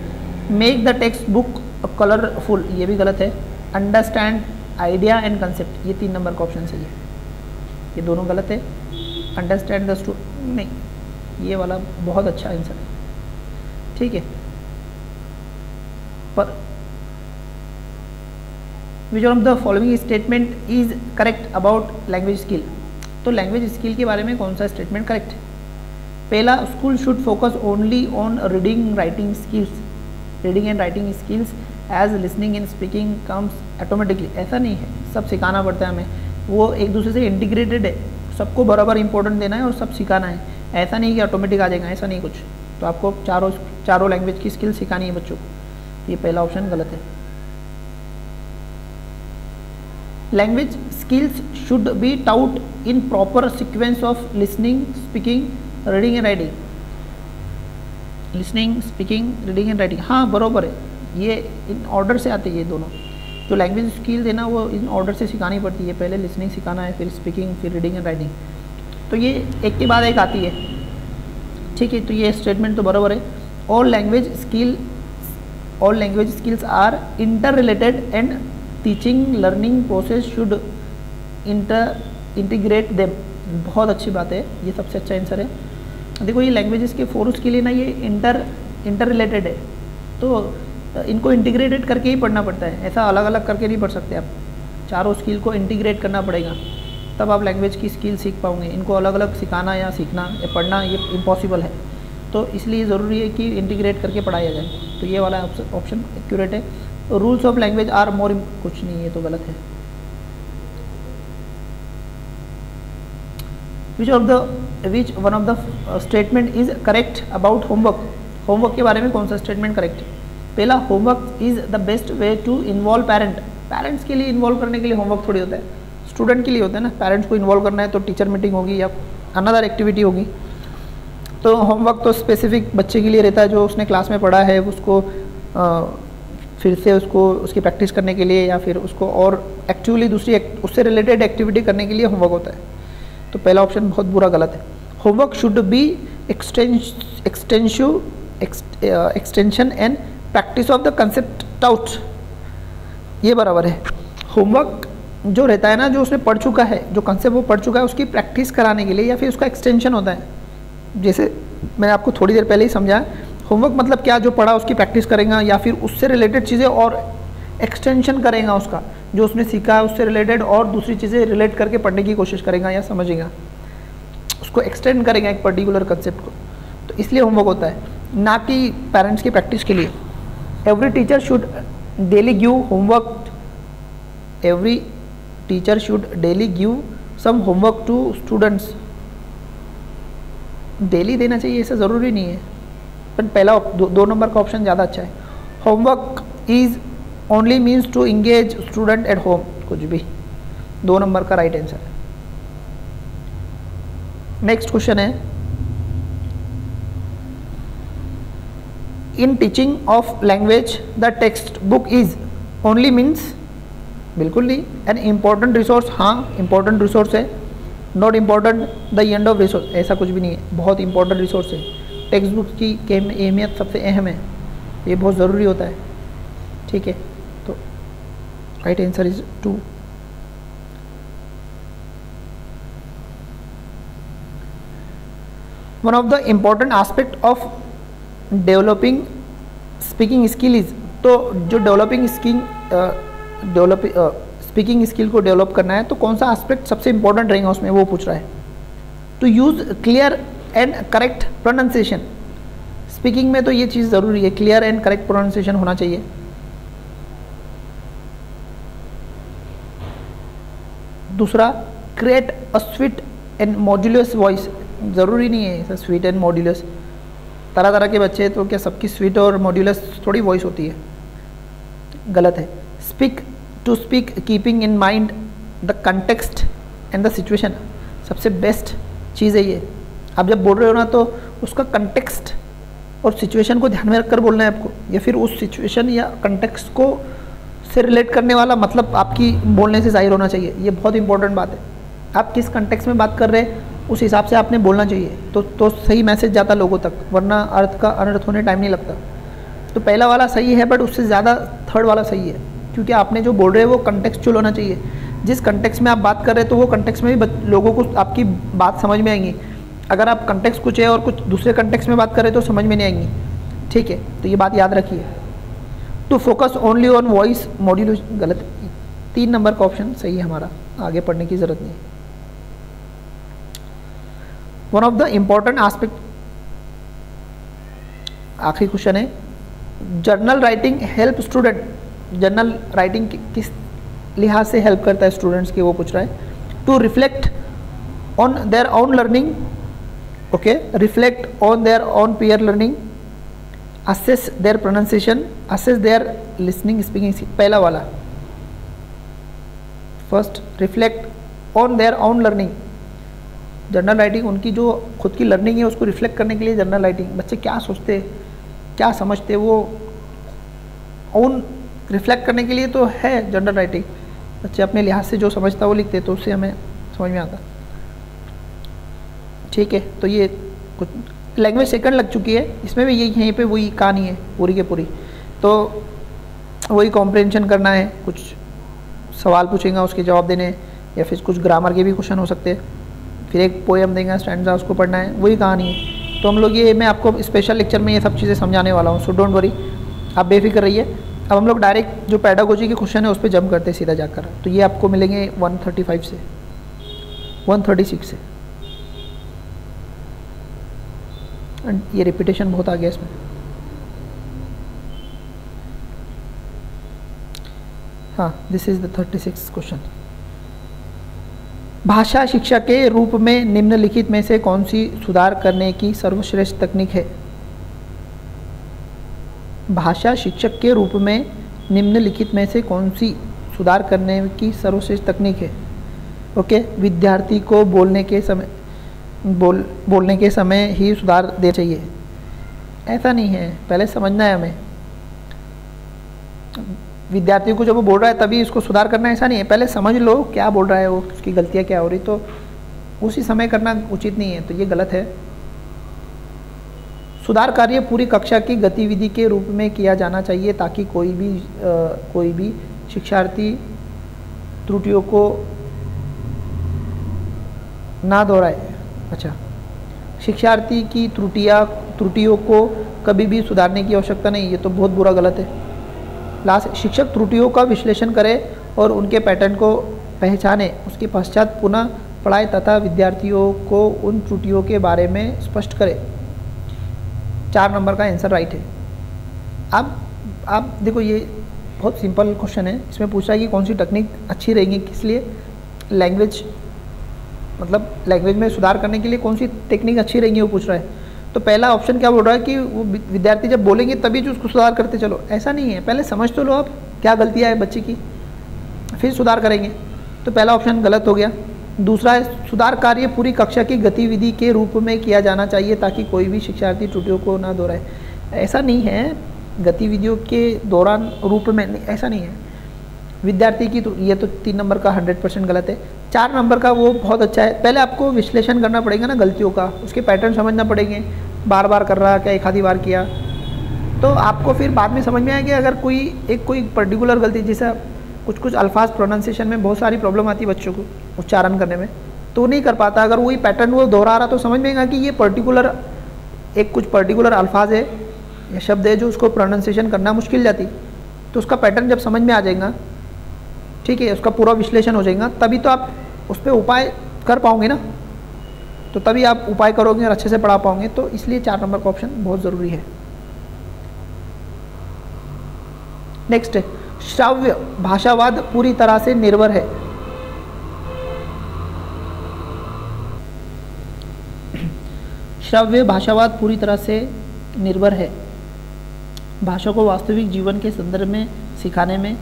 Make the text book colourful, ये भी गलत है। अंडरस्टैंड आइडिया एंड कंसेप्ट, ये 3 नंबर का ऑप्शन सही है, ये दोनों गलत है। अंडरस्टैंड द स्टोरी नहीं, ये वाला बहुत अच्छा आंसर है। ठीक है, पर which of the following statement is correct about language skill, तो लैंग्वेज स्किल के बारे में कौन सा स्टेटमेंट करेक्ट है? पहला, school should focus only on reading and writing skills as listening and speaking comes automatically. ऐसा नहीं है, सब सिखाना पड़ता है हमें, वो एक दूसरे से इंटीग्रेटेड है, सबको बराबर इंपॉर्टेंट देना है और सब सिखाना है। ऐसा नहीं कि ऑटोमेटिक आ जाएगा, ऐसा नहीं कुछ। तो आपको चारों लैंग्वेज की स्किल सिखानी है बच्चों को। ये पहला ऑप्शन गलत है। Language skills should be taut in proper sequence of listening, speaking, reading and writing. Listening, speaking, reading and writing, हाँ बराबर है, ये इन ऑर्डर से आते हैं ये दोनों। जो लैंग्वेज स्किल है ना वो इन ऑर्डर से सिखानी पड़ती है, पहले लिसनिंग सिखाना है, फिर स्पीकिंग, फिर रीडिंग एंड राइटिंग। तो ये एक के बाद एक आती है। ठीक है, तो ये स्टेटमेंट तो बराबर है। All language skills are interrelated and teaching learning process should integrate them. बहुत अच्छी बात है, ये सबसे अच्छा आंसर है। देखो ये लैंग्वेजेस के 4 के लिए ना ये इंटर रिलेटेड है, तो इनको इंटीग्रेटेड करके ही पढ़ना पड़ता है, ऐसा अलग अलग करके नहीं पढ़ सकते आप। चारों स्किल को इंटीग्रेट करना पड़ेगा, तब आप लैंग्वेज की स्किल सीख पाओगे। इनको अलग अलग सिखाना या सीखना या पढ़ना ये इम्पॉसिबल है, तो इसलिए ज़रूरी है कि इंटीग्रेट करके पढ़ाया जाए। तो ये वाला ऑप्शन एक्यूरेट है। Rules of language are more, कुछ नहीं, ये तो गलत है। Which one of the statement is correct about homework के बारे में कौन सा स्टेटमेंट करेक्ट है? पहला, homework is the best way to involve parents के लिए इन्वॉल्व करने के लिए होमवर्क थोड़ी होता है, स्टूडेंट के लिए होता है ना। पेरेंट्स को इन्वॉल्व करना है तो टीचर मीटिंग होगी या अनदर एक्टिविटी होगी। तो होमवर्क तो स्पेसिफिक बच्चे के लिए रहता है, जो उसने क्लास में पढ़ा है उसको फिर से उसकी प्रैक्टिस करने के लिए या फिर उसको और एक्टिवली दूसरी उससे रिलेटेड एक्टिविटी करने के लिए होमवर्क होता है। तो पहला ऑप्शन बहुत बुरा गलत है। Homework should be extension and practice of the concept taut, ये बराबर है। होमवर्क जो रहता है ना, जो उसने पढ़ चुका है, जो कंसेप्ट वो पढ़ चुका है उसकी प्रैक्टिस कराने के लिए या फिर उसका एक्सटेंशन होता है। जैसे मैंने आपको थोड़ी देर पहले ही समझाया, होमवर्क मतलब क्या, जो पढ़ा उसकी प्रैक्टिस करेगा या फिर उससे रिलेटेड चीज़ें और एक्सटेंशन करेगा, उसका जो उसने सीखा है उससे रिलेटेड और दूसरी चीज़ें रिलेट करके पढ़ने की कोशिश करेगा या समझेगा, उसको एक्सटेंड करेगा एक पर्टिकुलर कंसेप्ट को। तो इसलिए होमवर्क होता है, ना कि पेरेंट्स की प्रैक्टिस के लिए। Every teacher should daily give homework, every teacher should daily give some homework to students. Daily देना चाहिए ऐसा ज़रूरी नहीं है, पर पहला दो नंबर का ऑप्शन ज़्यादा अच्छा है। Homework is only means to engage student at home, कुछ भी, 2 नंबर का राइट आंसर है। नेक्स्ट क्वेश्चन है, in teaching of language the text book is only means, बिल्कुल नहीं। एन इम्पॉर्टेंट रिसोर्स, हाँ इम्पॉर्टेंट रिसोर्स है। Not important the end of resource, ऐसा कुछ भी नहीं है, बहुत इंपॉर्टेंट रिसोर्स है। टेक्स्ट बुक की अहमियत सबसे अहम है, ये बहुत ज़रूरी होता है, ठीक है। तो right answer is 2। One of the important aspect of developing speaking skill is, तो जो स्पीकिंग स्किल को डेवलप करना है तो कौन सा एस्पेक्ट सबसे इंपॉर्टेंट रहेगा उसमें, वो पूछ रहा है। To use clear and correct pronunciation, speaking में तो ये चीज़ ज़रूरी है, क्लियर एंड करेक्ट प्रोनाउंसिएशन होना चाहिए। दूसरा, create a sweet and modulus voice, ज़रूरी नहीं है ऐसा स्वीट एंड मॉड्यूलस, तरह तरह के बच्चे तो क्या सबकी स्वीट और मॉड्यूलस थोड़ी वॉइस होती है, गलत है। To speak keeping in mind the context and the situation, सबसे बेस्ट चीज़ है ये। आप जब बोल रहे हो ना तो उसका कंटेक्स्ट और सिचुएशन को ध्यान में रखकर बोलना है आपको, या फिर उस सिचुएशन या कंटेक्स्ट को से रिलेट करने वाला मतलब आपकी बोलने से जाहिर होना चाहिए, ये बहुत इंपॉर्टेंट बात है। आप किस कंटेक्स्ट में बात कर रहे हैं उस हिसाब से आपने बोलना चाहिए, तो सही मैसेज जाता लोगों तक, वरना अर्थ का अनर्थ होने टाइम नहीं लगता। तो पहला वाला सही है, बट उससे ज़्यादा थर्ड वाला सही है, क्योंकि आपने जो बोल रहे हैं वो कंटेक्चुअल होना चाहिए। जिस कंटेक्स्ट में आप बात कर रहे हैं तो वो कंटेक्स्ट में भी लोगों को आपकी बात समझ में आएंगी। अगर आप कंटेक्स्ट कुछ है और कुछ दूसरे कंटेक्स्ट में बात कर रहे हैं तो समझ में नहीं आएंगी, ठीक है। तो ये बात याद रखिए। To focus only on voice modulation, गलत। 3 नंबर का ऑप्शन सही है हमारा, आगे पढ़ने की ज़रूरत नहीं। One of the important aspect, आखिरी क्वेश्चन है, journal writing help student, journal writing किस लिहाज से हेल्प करता है स्टूडेंट्स के, वो पूछ रहा है। To reflect on their own learning, okay, reflect on their own peer learning, assess their pronunciation, assess their listening speaking, पहला वाला first, reflect on their own learning. Journal writing उनकी जो खुद की लर्निंग है उसको रिफ्लेक्ट करने के लिए जर्नल राइटिंग, बच्चे क्या सोचते क्या समझते वो ओन रिफ्लेक्ट करने के लिए तो है जर्नल राइटिंग। बच्चे अपने लिहाज से जो समझता वो लिखते, तो उससे हमें समझ में आता, ठीक है। तो ये कुछ लैंग्वेज सेकंड लग चुकी है, इसमें भी यही, यहीं पे वही कहानी है पूरी के पूरी। तो वही कॉम्प्रिहेंशन करना है, कुछ सवाल पूछेगा उसके जवाब देने, या फिर कुछ ग्रामर के भी क्वेश्चन हो सकते हैं, फिर एक पोएम देगा स्टैंजा उसको पढ़ना है, वही कहानी है। तो हम लोग ये, मैं आपको स्पेशल लेक्चर में ये सब चीज़ें समझाने वाला हूँ, सो डोंट वरी, आप बेफिक्र रहिए। अब हम लोग डायरेक्ट जो पैडागोजी के क्वेश्चन है उस पर जंप करते हैं सीधा जाकर। तो ये आपको मिलेंगे 135 से 136 से, एंड ये रिपीटेशन बहुत आ गया इसमें। हाँ, दिस इज द 36 क्वेश्चन। भाषा शिक्षा के रूप में निम्नलिखित में से कौन सी सुधार करने की सर्वश्रेष्ठ तकनीक है? भाषा शिक्षक के रूप में निम्नलिखित में से कौन सी सुधार करने की सर्वश्रेष्ठ तकनीक है? ओके, विद्यार्थी को बोलने के समय ही सुधार देना चाहिए, ऐसा नहीं है, पहले समझना है हमें। विद्यार्थी को जब वो बोल रहा है तभी उसको सुधार करना, ऐसा नहीं है, पहले समझ लो क्या बोल रहा है वो, उसकी गलतियाँ क्या हो रही, तो उसी समय करना उचित नहीं है, तो ये गलत है। सुधार कार्य पूरी कक्षा की गतिविधि के रूप में किया जाना चाहिए ताकि कोई भी शिक्षार्थी त्रुटियों को ना दोहराए। अच्छा, शिक्षार्थी की त्रुटियों को कभी भी सुधारने की आवश्यकता नहीं, ये तो बहुत बुरा गलत है। लास्ट, शिक्षक त्रुटियों का विश्लेषण करे और उनके पैटर्न को पहचाने, उसके पश्चात पुनः पढ़ाए तथा विद्यार्थियों को उन त्रुटियों के बारे में स्पष्ट करे। 4 नंबर का आंसर राइट है। अब आप देखो, ये बहुत सिंपल क्वेश्चन है, इसमें पूछ रहा है कि कौन सी टेक्निक अच्छी रहेगी, किस लिए लैंग्वेज, मतलब लैंग्वेज में सुधार करने के लिए कौन सी टेक्निक अच्छी रहेंगी वो पूछ रहा है। तो पहला ऑप्शन क्या बोल रहा है कि वो विद्यार्थी जब बोलेंगे तभी जो उसको सुधार करते चलो, ऐसा नहीं है। पहले समझ तो लो आप क्या गलतियाँ है बच्चे की, फिर सुधार करेंगे। तो पहला ऑप्शन गलत हो गया। दूसरा है सुधार कार्य पूरी कक्षा की गतिविधि के रूप में किया जाना चाहिए ताकि कोई भी शिक्षार्थी त्रुटियों को ना दोहराए। ऐसा नहीं है, गतिविधियों के दौरान रूप में नहीं, ऐसा नहीं है विद्यार्थी की। तो ये तो 3 नंबर का 100% गलत है। 4 नंबर का वो बहुत अच्छा है। पहले आपको विश्लेषण करना पड़ेगा ना गलतियों का, उसके पैटर्न समझना पड़ेंगे, बार बार कर रहा क्या एक आधी बार किया, तो आपको फिर बाद में समझ में आएगा। अगर कोई पर्टिकुलर गलती, जैसा कुछ अल्फाज प्रोनाउंसिएशन में बहुत सारी प्रॉब्लम आती है बच्चों को उच्चारण करने में, तो नहीं कर पाता। अगर वही पैटर्न वो दोहरा रहा तो समझ में आएगा कि ये कुछ पर्टिकुलर अल्फाज है या शब्द है जो उसको प्रोनाउंसिएशन करना मुश्किल जाती। तो उसका पैटर्न जब समझ में आ जाएगा, ठीक है, उसका पूरा विश्लेषण हो जाएगा, तभी तो आप उस पर उपाय कर पाओगे ना। तो तभी आप उपाय करोगे और अच्छे से पढ़ा पाओगे। तो इसलिए 4 नंबर का ऑप्शन बहुत ज़रूरी है। नेक्स्ट है श्राव्य भाषावाद पूरी तरह से निर्भर है। श्राव्य भाषावाद पूरी तरह से निर्भर है। भाषा को वास्तविक जीवन के संदर्भ में सिखाने में,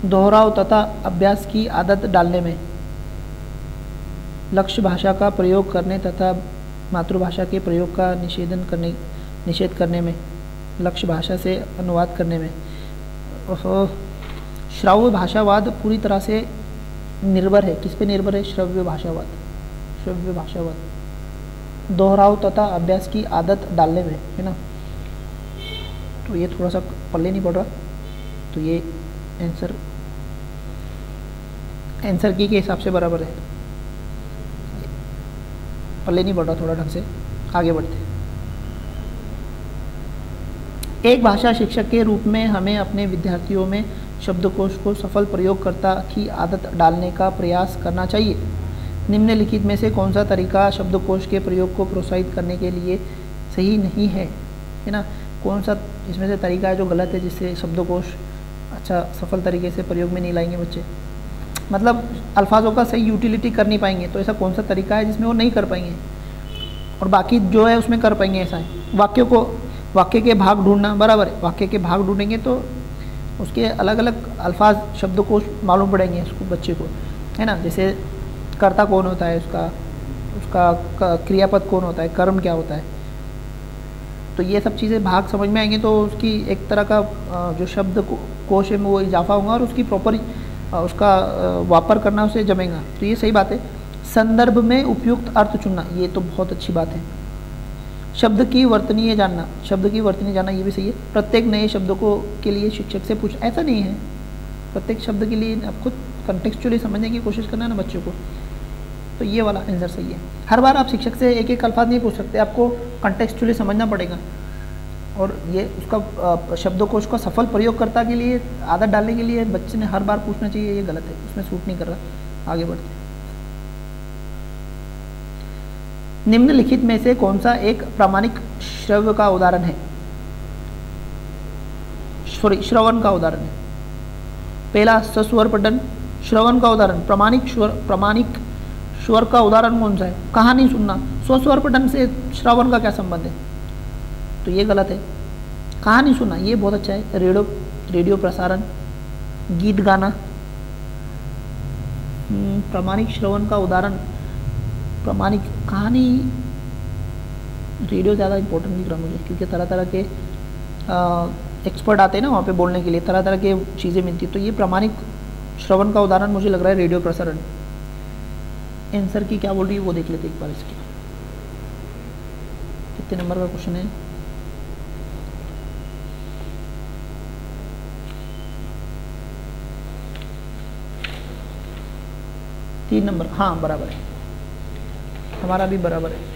दोहराव तथा अभ्यास की आदत डालने में, लक्ष्य भाषा का प्रयोग करने तथा मातृभाषा के प्रयोग का निषेध करने में, लक्ष्य भाषा से अनुवाद करने में। श्राव्य भाषावाद पूरी तरह से निर्भर है। किस पे निर्भर है? श्रव्य भाषावाद। श्रव्य भाषावाद दोहराव तथा अभ्यास की आदत डालने में, है ना। तो ये थोड़ा सा पल्ले नहीं पड़ रहा, तो ये आंसर की के हिसाब से बराबर है। पल्ले नहीं पड़ रहा थोड़ा ढंग से, आगे बढ़ते। एक भाषा शिक्षक के रूप में हमें अपने विद्यार्थियों में शब्दकोश को सफल प्रयोगकर्ता की आदत डालने का प्रयास करना चाहिए। निम्नलिखित में से कौन सा तरीका शब्दकोश के प्रयोग को प्रोत्साहित करने के लिए सही नहीं है, है ना। कौन सा इसमें से तरीका है जो गलत है, जिससे शब्दकोश अच्छा सफल तरीके से प्रयोग में नहीं लाएंगे बच्चे, मतलब अल्फाजों का सही यूटिलिटी कर नहीं पाएंगे। तो ऐसा कौन सा तरीका है जिसमें वो नहीं कर पाएंगे और बाकी जो है उसमें कर पाएंगे? ऐसा है वाक्य के भाग ढूंढना, बराबर है। वाक्य के भाग ढूंढेंगे तो उसके अलग अलग अल्फाज शब्दकोश मालूम पड़ेंगे उसको, बच्चे को, है ना। जैसे कर्ता कौन होता है, उसका क्रियापद कौन होता है, कर्म क्या होता है, तो ये सब चीज़ें भाग समझ में आएंगे तो उसकी एक तरह का जो शब्द कोश है वो इजाफा होगा और उसकी प्रॉपर उसका वापर करना उसे जमेगा। तो ये सही बात है। संदर्भ में उपयुक्त अर्थ चुनना, ये तो बहुत अच्छी बात है। शब्द की वर्तनीय जानना, ये भी सही है। प्रत्येक नए शब्दों के लिए शिक्षक से पूछ, ऐसा नहीं है। प्रत्येक शब्द के लिए आप खुद कंटेक्चुअली समझने की कोशिश करना है ना बच्चों को, तो ये वाला आंसर सही है। हर बार आप शिक्षक से एक एक अल्फाज नहीं पूछ सकते, आपको कंटेक्चुअली समझना पड़ेगा। और ये उसका शब्दकोश का सफल प्रयोगकर्ता के लिए आदत डालने के लिए बच्चे ने हर बार पूछना चाहिए, ये गलत है, उसमें सूट नहीं कर रहा। आगे बढ़ते। निम्नलिखित में से कौन सा एक प्रामाणिक श्रव्य का उदाहरण है? श्रवण का उदाहरण है। पहला सस्वर पठन, श्रवण का उदाहरण। प्रामाणिक स्वर का उदाहरण कौन सा है? कहानी सुनना। स्वस्वर पठन से श्रवण का क्या संबंध है? तो ये गलत है। कहानी सुनना ये बहुत अच्छा है। रेडियो प्रसारण, गीत गाना। प्रामाणिक श्रवण का उदाहरण, प्रामाणिक कहानी, रेडियो ज़्यादा इम्पोर्टेंट दिख रहा मुझे, क्योंकि तरह तरह के एक्सपर्ट आते हैं ना वहाँ पे बोलने के लिए, तरह तरह के चीज़ें मिलती। तो ये प्रामाणिक श्रवण का उदाहरण मुझे लग रहा है रेडियो प्रसारण। आंसर की क्या बोल रही है वो देख लेते एक बार इसके। कितने नंबर का क्वेश्चन है? तीन नंबर, हाँ बराबर है, हमारा भी बराबर है।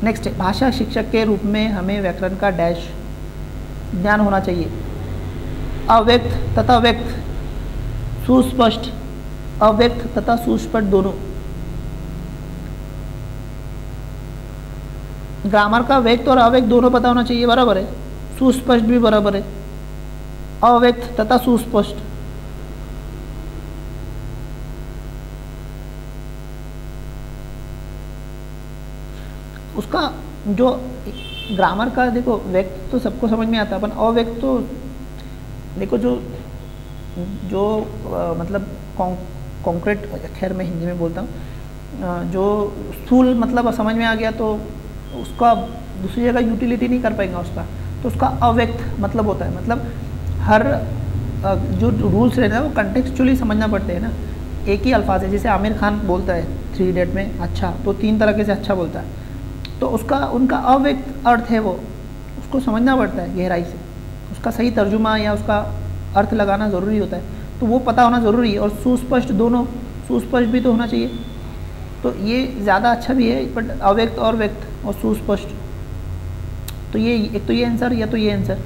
नेक्स्ट है, भाषा शिक्षक के रूप में हमें व्याकरण का डैश ज्ञान होना चाहिए। अव्यक्त तथा व्यक्त, सुस्पष्ट, अव्यक्त तथा सुस्पष्ट दोनों। ग्रामर का व्यक्त और अव्यक्त दोनों पता होना चाहिए, बराबर है। सुस्पष्ट भी बराबर है। अव्यक्त तथा सुस्पष्ट, उसका जो ग्रामर का देखो व्यक्त तो सबको समझ में आता है, अपन अव्यक्त तो देखो जो जो मतलब कॉन्क्रीट, खैर मैं हिंदी में बोलता हूँ, जो स्थूल मतलब समझ में आ गया तो उसका दूसरी जगह यूटिलिटी नहीं कर पाएंगे उसका, तो उसका अव्यक्त मतलब होता है, मतलब हर जो रूल्स रहते हैं वो कंटेक्चुअली समझना पड़ते हैं ना। एक ही अल्फाज है, जैसे आमिर खान बोलता है 3 इडियट में अच्छा, तो 3 तरीके से अच्छा बोलता है, तो उसका उनका अव्यक्त अर्थ है, वो उसको समझना पड़ता है गहराई से, उसका सही तर्जुमा या उसका अर्थ लगाना ज़रूरी होता है, तो वो पता होना ज़रूरी है। और सुस्पष्ट, दोनों सुस्पष्ट भी तो होना चाहिए, तो ये ज़्यादा अच्छा भी है, बट अव्यक्त और व्यक्त और सुस्पष्ट, तो ये एक तो ये आंसर या तो ये आंसर,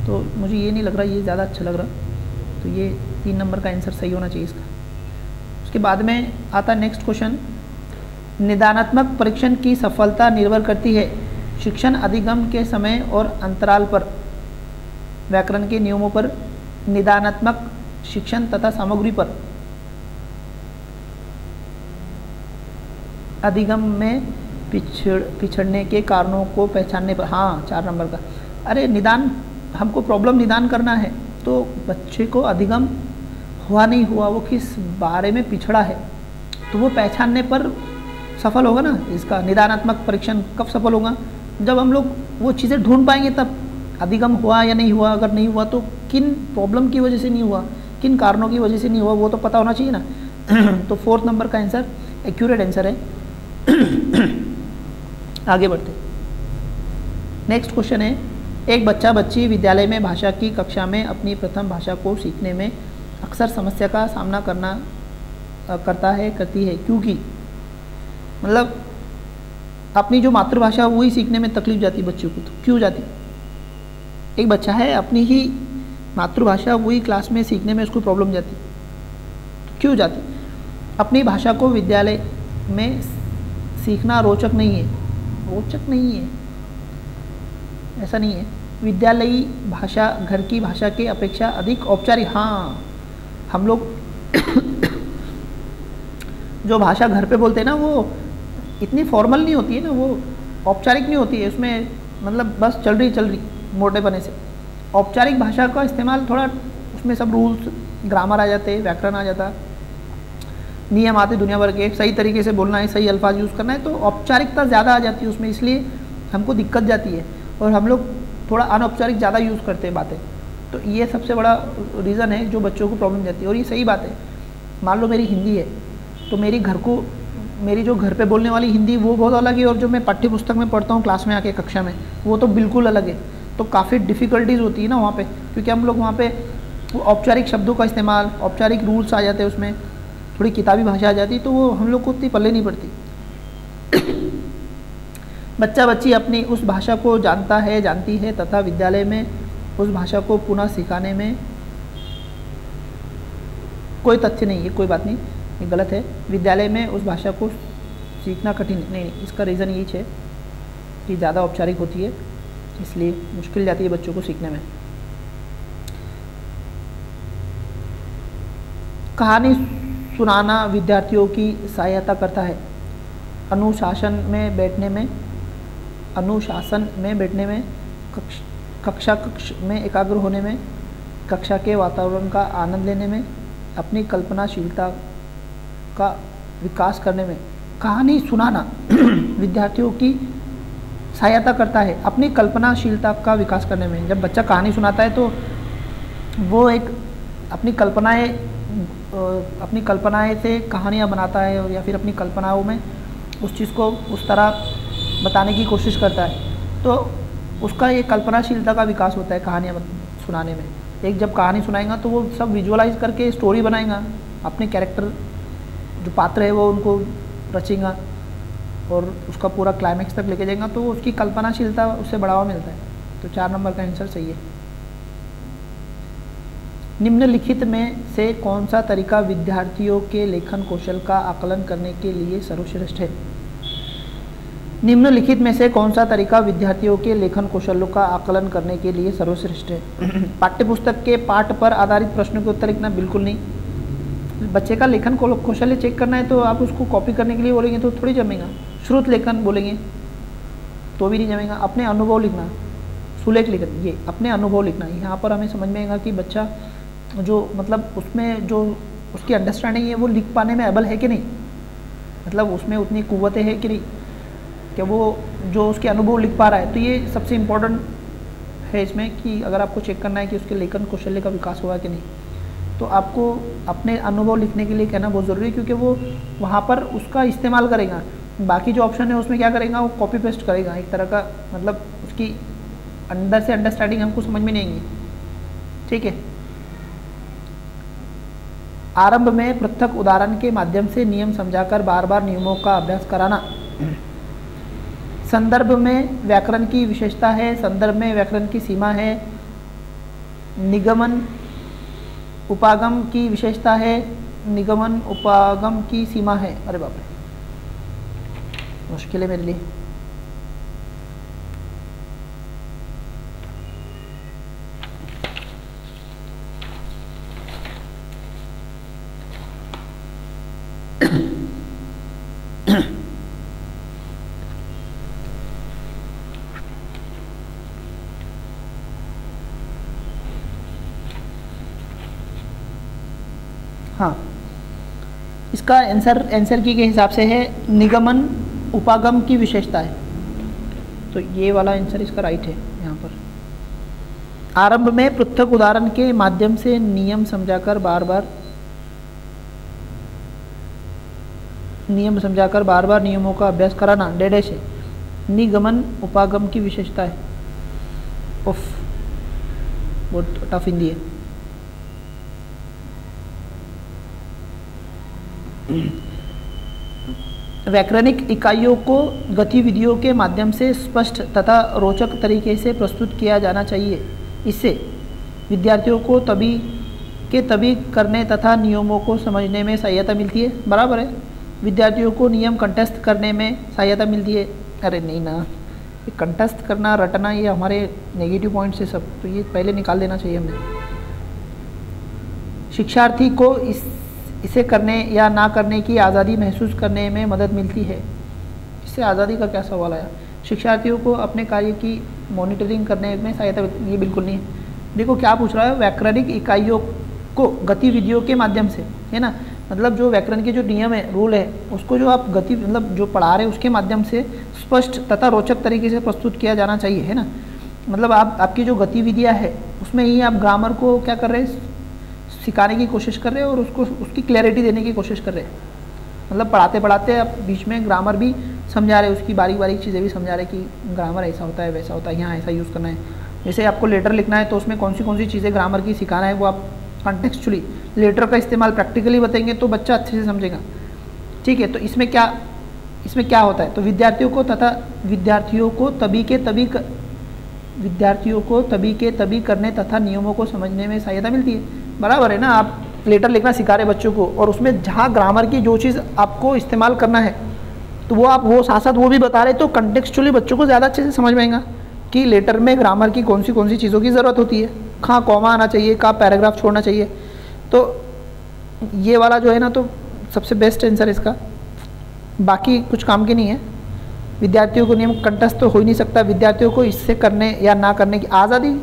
तो मुझे ये नहीं लग रहा ये ज़्यादा अच्छा लग रहा, तो ये 3 नंबर का आंसर सही होना चाहिए इसका। उसके बाद में आता नेक्स्ट क्वेश्चन, निदानात्मक परीक्षण की सफलता निर्भर करती है शिक्षण अधिगम के समय और अंतराल पर, व्याकरण के नियमों पर, निदानात्मक शिक्षण तथा सामग्री पर, अधिगम में पिछड़ने के कारणों को पहचानने पर। हाँ 4 नंबर का, अरे निदान, हमको प्रॉब्लम निदान करना है, तो बच्चे को अधिगम हुआ नहीं हुआ, वो किस बारे में पिछड़ा है, तो वो पहचानने पर सफल होगा ना। इसका निदानात्मक परीक्षण कब सफल होगा, जब हम लोग वो चीज़ें ढूंढ पाएंगे तब, अधिगम हुआ या नहीं हुआ, अगर नहीं हुआ तो किन प्रॉब्लम की वजह से नहीं हुआ, किन कारणों की वजह से नहीं हुआ, वो तो पता होना चाहिए ना। तो 4th नंबर का आंसर एक्यूरेट आंसर है। आगे बढ़ते, नेक्स्ट क्वेश्चन है, एक बच्चा बच्ची विद्यालय में भाषा की कक्षा में अपनी प्रथम भाषा को सीखने में अक्सर समस्या का सामना करती है क्योंकि, मतलब अपनी जो मातृभाषा वही सीखने में तकलीफ जाती है बच्चों को, तो क्यों जाती? एक बच्चा है, अपनी ही मातृभाषा वही क्लास में सीखने में उसको प्रॉब्लम जाती, तो क्यों जाती? अपनी भाषा को विद्यालय में सीखना रोचक नहीं है, रोचक नहीं है ऐसा नहीं है, विद्यालयी भाषा घर की भाषा के अपेक्षा अधिक औपचारिक। हाँ, हम लोग जो भाषा घर पे बोलते हैं ना वो इतनी फॉर्मल नहीं होती है ना, वो औपचारिक नहीं होती है, उसमें मतलब बस चल रही मोटे बने से। औपचारिक भाषा का इस्तेमाल थोड़ा, उसमें सब रूल्स ग्रामर आ जाते, व्याकरण आ जाता, नियम आते दुनिया भर के, सही तरीके से बोलना है, सही अल्फाज यूज़ करना है, तो औपचारिकता ज़्यादा आ जाती है उसमें, इसलिए हमको दिक्कत जाती है और हम लोग थोड़ा अनौपचारिक ज़्यादा यूज़ करते हैं बातें, तो ये सबसे बड़ा रीज़न है जो बच्चों को प्रॉब्लम जाती है। और ये सही बात है, मान लो मेरी हिंदी है तो मेरी जो घर पे बोलने वाली हिंदी वो बहुत अलग है, और जो मैं पाठ्य पुस्तक में पढ़ता हूँ क्लास में आके कक्षा में वो तो बिल्कुल अलग है, तो काफ़ी डिफ़िकल्टीज़ होती है ना वहाँ पे, क्योंकि हम लोग वहाँ पे औपचारिक शब्दों का इस्तेमाल, औपचारिक रूल्स आ जाते हैं उसमें, थोड़ी किताबी भाषा आ जाती, तो वो हम लोग को उतनी पल्ले नहीं पड़ती। बच्चा बच्ची अपनी उस भाषा को जानती है तथा विद्यालय में उस भाषा को पुनः सिखाने में कोई तथ्य नहीं है, कोई बात नहीं, ये गलत है। विद्यालय में उस भाषा को सीखना कठिन नहीं, इसका रीज़न यही है कि ज़्यादा औपचारिक होती है, इसलिए मुश्किल जाती है बच्चों को सीखने में। कहानी सुनाना विद्यार्थियों की सहायता करता है अनुशासन में बैठने में, कक्षा में एकाग्र होने में, कक्षा के वातावरण का आनंद लेने में, अपनी कल्पनाशीलता का विकास करने में। कहानी सुनाना विद्यार्थियों की सहायता करता है अपनी कल्पनाशीलता का विकास करने में। जब बच्चा कहानी सुनाता है तो वो एक अपनी कल्पनाएं से कहानियाँ बनाता है, और या फिर अपनी कल्पनाओं में उस चीज़ को उस तरह बताने की कोशिश करता है, तो उसका ये कल्पनाशीलता का विकास होता है कहानियाँ सुनाने में। एक जब कहानी सुनाएगा तो वो सब विजुअलाइज करके स्टोरी बनाएगा, अपने कैरेक्टर जो पात्र है वो उनको रचेगा और उसका पूरा क्लाइमैक्स तक लेके जाएगा, तो उसकी कल्पनाशीलता उससे बढ़ावा मिलता है। तो 4 नंबर का आंसर सही है। निम्नलिखित में से कौन सा तरीका विद्यार्थियों के लेखन कौशल का आकलन करने के लिए सर्वश्रेष्ठ है? निम्नलिखित में से कौन सा तरीका विद्यार्थियों के लेखन कौशलों का आकलन करने के लिए सर्वश्रेष्ठ है? पाठ्यपुस्तक के पाठ पर आधारित प्रश्नों के उत्तर लिखना बिल्कुल नहीं। बच्चे का लेखन कौशल्य चेक करना है तो आप उसको कॉपी करने के लिए बोलेंगे तो थोड़ी जमेगा। श्रुत लेखन बोलेंगे तो भी नहीं जमेगा। अपने अनुभव लिखना, सुलेख लिखना, ये अपने अनुभव लिखना। यहाँ पर हमें समझ में आएगा कि बच्चा जो मतलब उसमें जो उसकी अंडरस्टैंडिंग है वो लिख पाने में एबल है कि नहीं, मतलब उसमें उतनी कुव्वतें है कि नहीं, क्या वो जो उसके अनुभव लिख पा रहा है। तो ये सबसे इम्पोर्टेंट है इसमें कि अगर आपको चेक करना है कि उसके लेखन कौशल्य का विकास हुआ कि नहीं, तो आपको अपने अनुभव लिखने के लिए कहना बहुत ज़रूरी है, क्योंकि वो वहाँ पर उसका इस्तेमाल करेगा। बाकी जो ऑप्शन है उसमें क्या करेगा, वो कॉपी पेस्ट करेगा एक तरह का, मतलब उसकी अंदर से अंडरस्टैंडिंग हमको समझ में नहीं आएगी। ठीक है। आरंभ में पृथक उदाहरण के माध्यम से नियम समझाकर बार बार नियमों का अभ्यास कराना। संदर्भ में व्याकरण की विशेषता है, संदर्भ में व्याकरण की सीमा है। निगमन उपागम की विशेषता है, निगमन उपागम की सीमा है। अरे बाप रे, मुश्किल है मेरे लिए। हाँ, इसका आंसर की के हिसाब से है निगमन उपागम की विशेषता है, तो ये वाला आंसर इसका राइट है यहाँ पर। आरंभ में पृथक उदाहरण के माध्यम से नियम समझाकर बार बार नियमों का अभ्यास कराना, डेडे से निगमन उपागम की विशेषता है। उफ, बहुत टफ हिंदी है। व्याकरणिक इकाइयों को गतिविधियों के माध्यम से स्पष्ट तथा रोचक तरीके से प्रस्तुत किया जाना चाहिए। इससे विद्यार्थियों को तभी करने तथा नियमों को समझने में सहायता मिलती है। बराबर है, विद्यार्थियों को नियम कंठस्थ करने में सहायता मिलती है। अरे नहीं ना, ये कंठस्थ करना, रटना, ये हमारे नेगेटिव पॉइंट्स है सब, तो ये पहले निकाल देना चाहिए हमें। शिक्षार्थी को इसे करने या ना करने की आज़ादी महसूस करने में मदद मिलती है। इससे आज़ादी का क्या सवाल आया। शिक्षार्थियों को अपने कार्य की मॉनिटरिंग करने में सहायता, ये बिल्कुल नहीं है। देखो क्या पूछ रहा है, व्याकरणिक इकाइयों को गतिविधियों के माध्यम से, है ना, मतलब जो व्याकरण के जो नियम है, रूल है, उसको जो आप मतलब जो पढ़ा रहे हैं उसके माध्यम से स्पष्ट तथा रोचक तरीके से प्रस्तुत किया जाना चाहिए, है ना। मतलब आपकी जो गतिविधियाँ है उसमें ही आप ग्रामर को क्या कर रहे हैं, सिखाने की कोशिश कर रहे हैं और उसकी क्लैरिटी देने की कोशिश कर रहे हैं। मतलब पढ़ाते पढ़ाते आप बीच में ग्रामर भी समझा रहे हैं, उसकी बारीक बारीक चीज़ें भी समझा रहे हैं कि ग्रामर ऐसा होता है, वैसा होता है, यहाँ ऐसा यूज़ करना है। जैसे आपको लेटर लिखना है तो उसमें कौन सी चीज़ें ग्रामर की सिखाना है, वो आप कॉन्टेक्चुअली लेटर का इस्तेमाल प्रैक्टिकली बताएंगे तो बच्चा अच्छे से समझेगा। ठीक है, तो इसमें क्या होता है, तो विद्यार्थियों को तभी के तभी करने तथा नियमों को समझने में सहायता मिलती है। बराबर है ना, आप लेटर लिखना सिखा रहे बच्चों को और उसमें जहाँ ग्रामर की जो चीज़ आपको इस्तेमाल करना है तो वो साथ साथ वो भी बता रहे, तो कंटेक्चुअली बच्चों को ज़्यादा अच्छे से समझ में आएगा कि लेटर में ग्रामर की कौन सी चीज़ों की ज़रूरत होती है, कहाँ कॉमा आना चाहिए, कहाँ पैराग्राफ छोड़ना चाहिए। तो ये वाला जो है ना, तो सबसे बेस्ट आंसर इसका, बाकी कुछ काम की नहीं है। विद्यार्थियों को नियम कंठस्थ तो हो ही नहीं सकता, विद्यार्थियों को इससे करने या ना करने की आज़ादी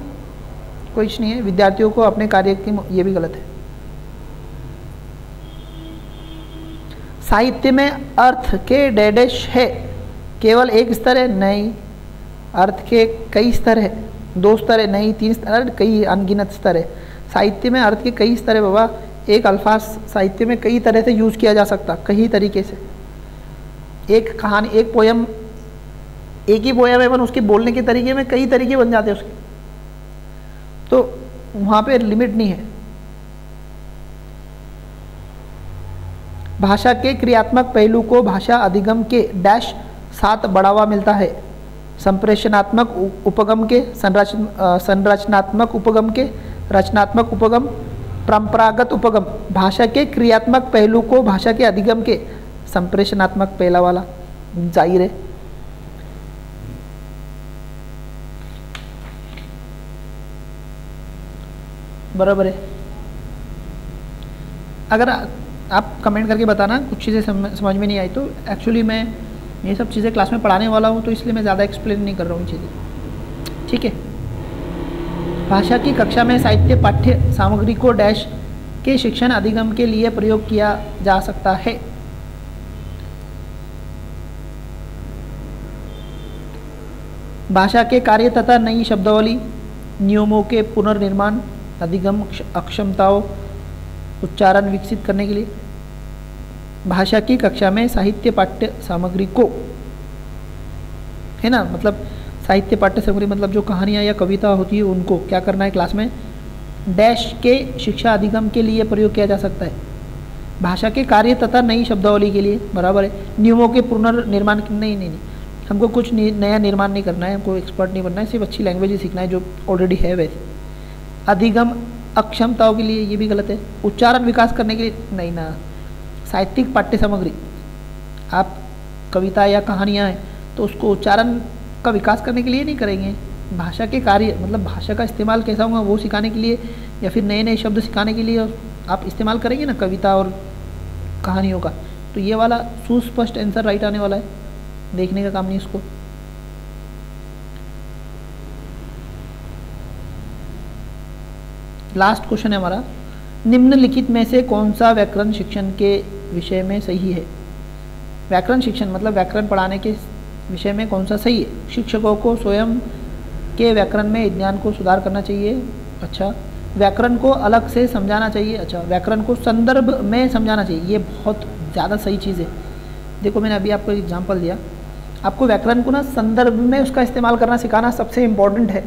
कुछ नहीं है, विद्यार्थियों को अपने कार्य की, ये भी गलत है। साहित्य में अर्थ के डैश है, केवल एक स्तर है, नहीं, अर्थ के कई स्तर है, 2 स्तर है, नहीं 3 स्तर, कई अनगिनत स्तर है। साहित्य में अर्थ के कई स्तर है बाबा। एक अल्फाज साहित्य में कई तरह से यूज़ किया जा सकता, कई तरीके से। एक कहानी, एक पोयम, एक ही पोयम है पर उसके बोलने के तरीके में कई तरीके बन जाते हैं उसके, तो वहाँ पे लिमिट नहीं है। भाषा के क्रियात्मक पहलू को भाषा अधिगम के डैश साथ बढ़ावा मिलता है। संप्रेषणात्मक उपगम के, संरचनात्मक उपगम के, रचनात्मक उपगम, परंपरागत उपगम। भाषा के क्रियात्मक पहलू को भाषा के अधिगम के, संप्रेषणात्मक पहला वाला जाहिर है। बराबर है। अगर आप कमेंट करके बताना कुछ चीज़ें समझ में नहीं आई तो एक्चुअली मैं ये सब चीज़ें क्लास में पढ़ाने वाला हूँ, तो इसलिए मैं ज़्यादा एक्सप्लेन नहीं कर रहा हूँ चीज़ें, ठीक है। भाषा की कक्षा में साहित्य पाठ्य सामग्री को डैश के शिक्षण अधिगम के लिए प्रयोग किया जा सकता है। भाषा के कार्य तथा नई शब्दावली, नियमों के पुनर्निर्माण, अधिगम, अक्षमताओं, उच्चारण विकसित करने के लिए। भाषा की कक्षा में साहित्य पाठ्य सामग्री को, है ना, मतलब साहित्य पाठ्य सामग्री मतलब जो कहानियाँ या कविता होती है उनको क्या करना है क्लास में, डैश के शिक्षा अधिगम के लिए प्रयोग किया जा सकता है। भाषा के कार्य तथा नई शब्दावली के लिए, बराबर है। नियमों के पुनर्निर्माण, नहीं, हमको कुछ नया निर्माण नहीं करना है, हमको एक्सपर्ट नहीं बनना है, सिर्फ अच्छी लैंग्वेज ही सीखना है जो ऑलरेडी है वैसे। अधिगम अक्षमताओं के लिए, ये भी गलत है। उच्चारण विकास करने के लिए, नहीं ना। साहित्यिक पाठ्य सामग्री, आप कविता या कहानियाँ हैं तो उसको उच्चारण का विकास करने के लिए नहीं करेंगे। भाषा के कार्य मतलब भाषा का इस्तेमाल कैसा होगा वो सिखाने के लिए, या फिर नए नए शब्द सिखाने के लिए आप इस्तेमाल करेंगे ना कविता और कहानियों का। तो ये वाला सुस्पष्ट आंसर राइट आने वाला है, देखने का काम नहीं इसको। लास्ट क्वेश्चन है हमारा, निम्नलिखित में से कौन सा व्याकरण शिक्षण के विषय में सही है। व्याकरण शिक्षण मतलब व्याकरण पढ़ाने के विषय में कौन सा सही है। शिक्षकों को स्वयं के व्याकरण में ज्ञान को सुधार करना चाहिए। अच्छा, व्याकरण को अलग से समझाना चाहिए। अच्छा, व्याकरण को संदर्भ में समझाना चाहिए। ये बहुत ज़्यादा सही चीज़ है। देखो मैंने अभी आपको एग्जांपल दिया, आपको व्याकरण को ना संदर्भ में उसका इस्तेमाल करना सिखाना सबसे इम्पोर्टेंट है।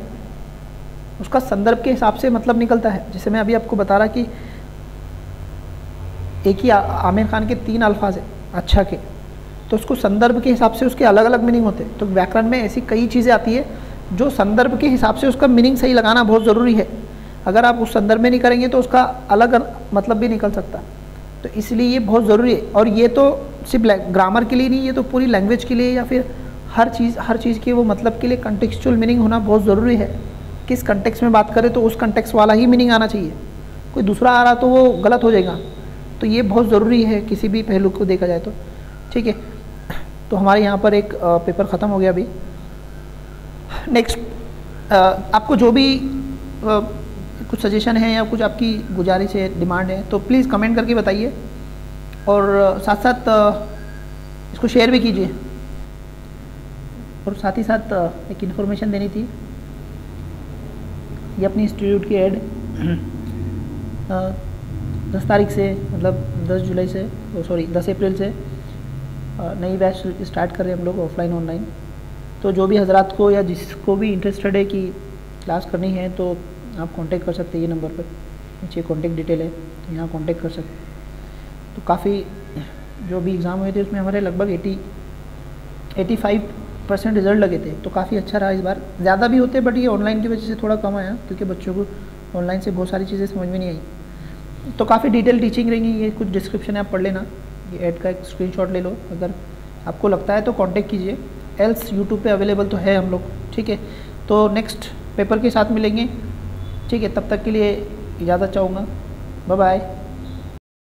उसका संदर्भ के हिसाब से मतलब निकलता है। जैसे मैं अभी आपको बता रहा कि एक ही आमिर खान के 3 अल्फाज है अच्छा के, तो उसको संदर्भ के हिसाब से उसके अलग अलग मीनिंग होते हैं। तो व्याकरण में ऐसी कई चीज़ें आती है जो संदर्भ के हिसाब से उसका मीनिंग सही लगाना बहुत ज़रूरी है। अगर आप उस संदर्भ में नहीं करेंगे तो उसका अलग मतलब भी निकल सकता। तो इसलिए ये बहुत ज़रूरी है। और ये तो सिर्फ ग्रामर के लिए नहीं, ये तो पूरी लैंग्वेज के लिए या फिर हर चीज़ के वो मतलब के लिए कंटेक्चुअल मीनिंग होना बहुत ज़रूरी है। किस कंटेक्स्ट में बात करें तो उस कंटेक्स्ट वाला ही मीनिंग आना चाहिए, कोई दूसरा आ रहा तो वो गलत हो जाएगा। तो ये बहुत ज़रूरी है किसी भी पहलू को देखा जाए तो, ठीक है। तो हमारे यहाँ पर एक पेपर ख़त्म हो गया अभी। नेक्स्ट आपको जो भी कुछ सजेशन है या कुछ आपकी गुजारिश है, डिमांड है, तो प्लीज़ कमेंट करके बताइए। और साथ साथ इसको शेयर भी कीजिए। और साथ ही साथ एक इन्फॉर्मेशन देनी थी, ये अपनी इंस्टीट्यूट की ऐड 10 तारीख से मतलब 10 जुलाई से 10 अप्रैल से नई बैच स्टार्ट कर रहे हैं हम लोग, ऑफलाइन ऑनलाइन। तो जो भी हजरात को या जिसको भी इंटरेस्टेड है कि क्लास करनी है तो आप कांटेक्ट कर सकते हैं। ये नंबर पर नीचे कांटेक्ट डिटेल है, तो यहाँ कांटेक्ट कर सकते हैं। तो काफ़ी जो भी एग्ज़ाम हुए थे उसमें हमारे लगभग 85% रिज़ल्ट लगे थे, तो काफ़ी अच्छा रहा इस बार। ज़्यादा भी होते बट ये ऑनलाइन की वजह से थोड़ा कम आया, क्योंकि बच्चों को ऑनलाइन से बहुत सारी चीज़ें समझ में नहीं आई। तो काफ़ी डिटेल टीचिंग रहेंगी, ये कुछ डिस्क्रिप्शन है आप पढ़ लेना, ये ऐड का एक स्क्रीनशॉट ले लो। अगर आपको लगता है तो कांटेक्ट कीजिए, एल्स यूट्यूब पे अवेलेबल तो है हम लोग, ठीक है। तो नेक्स्ट पेपर के साथ मिलेंगे, ठीक है। तब तक के लिए इजाज़त चाहूँगा, बाय बाय।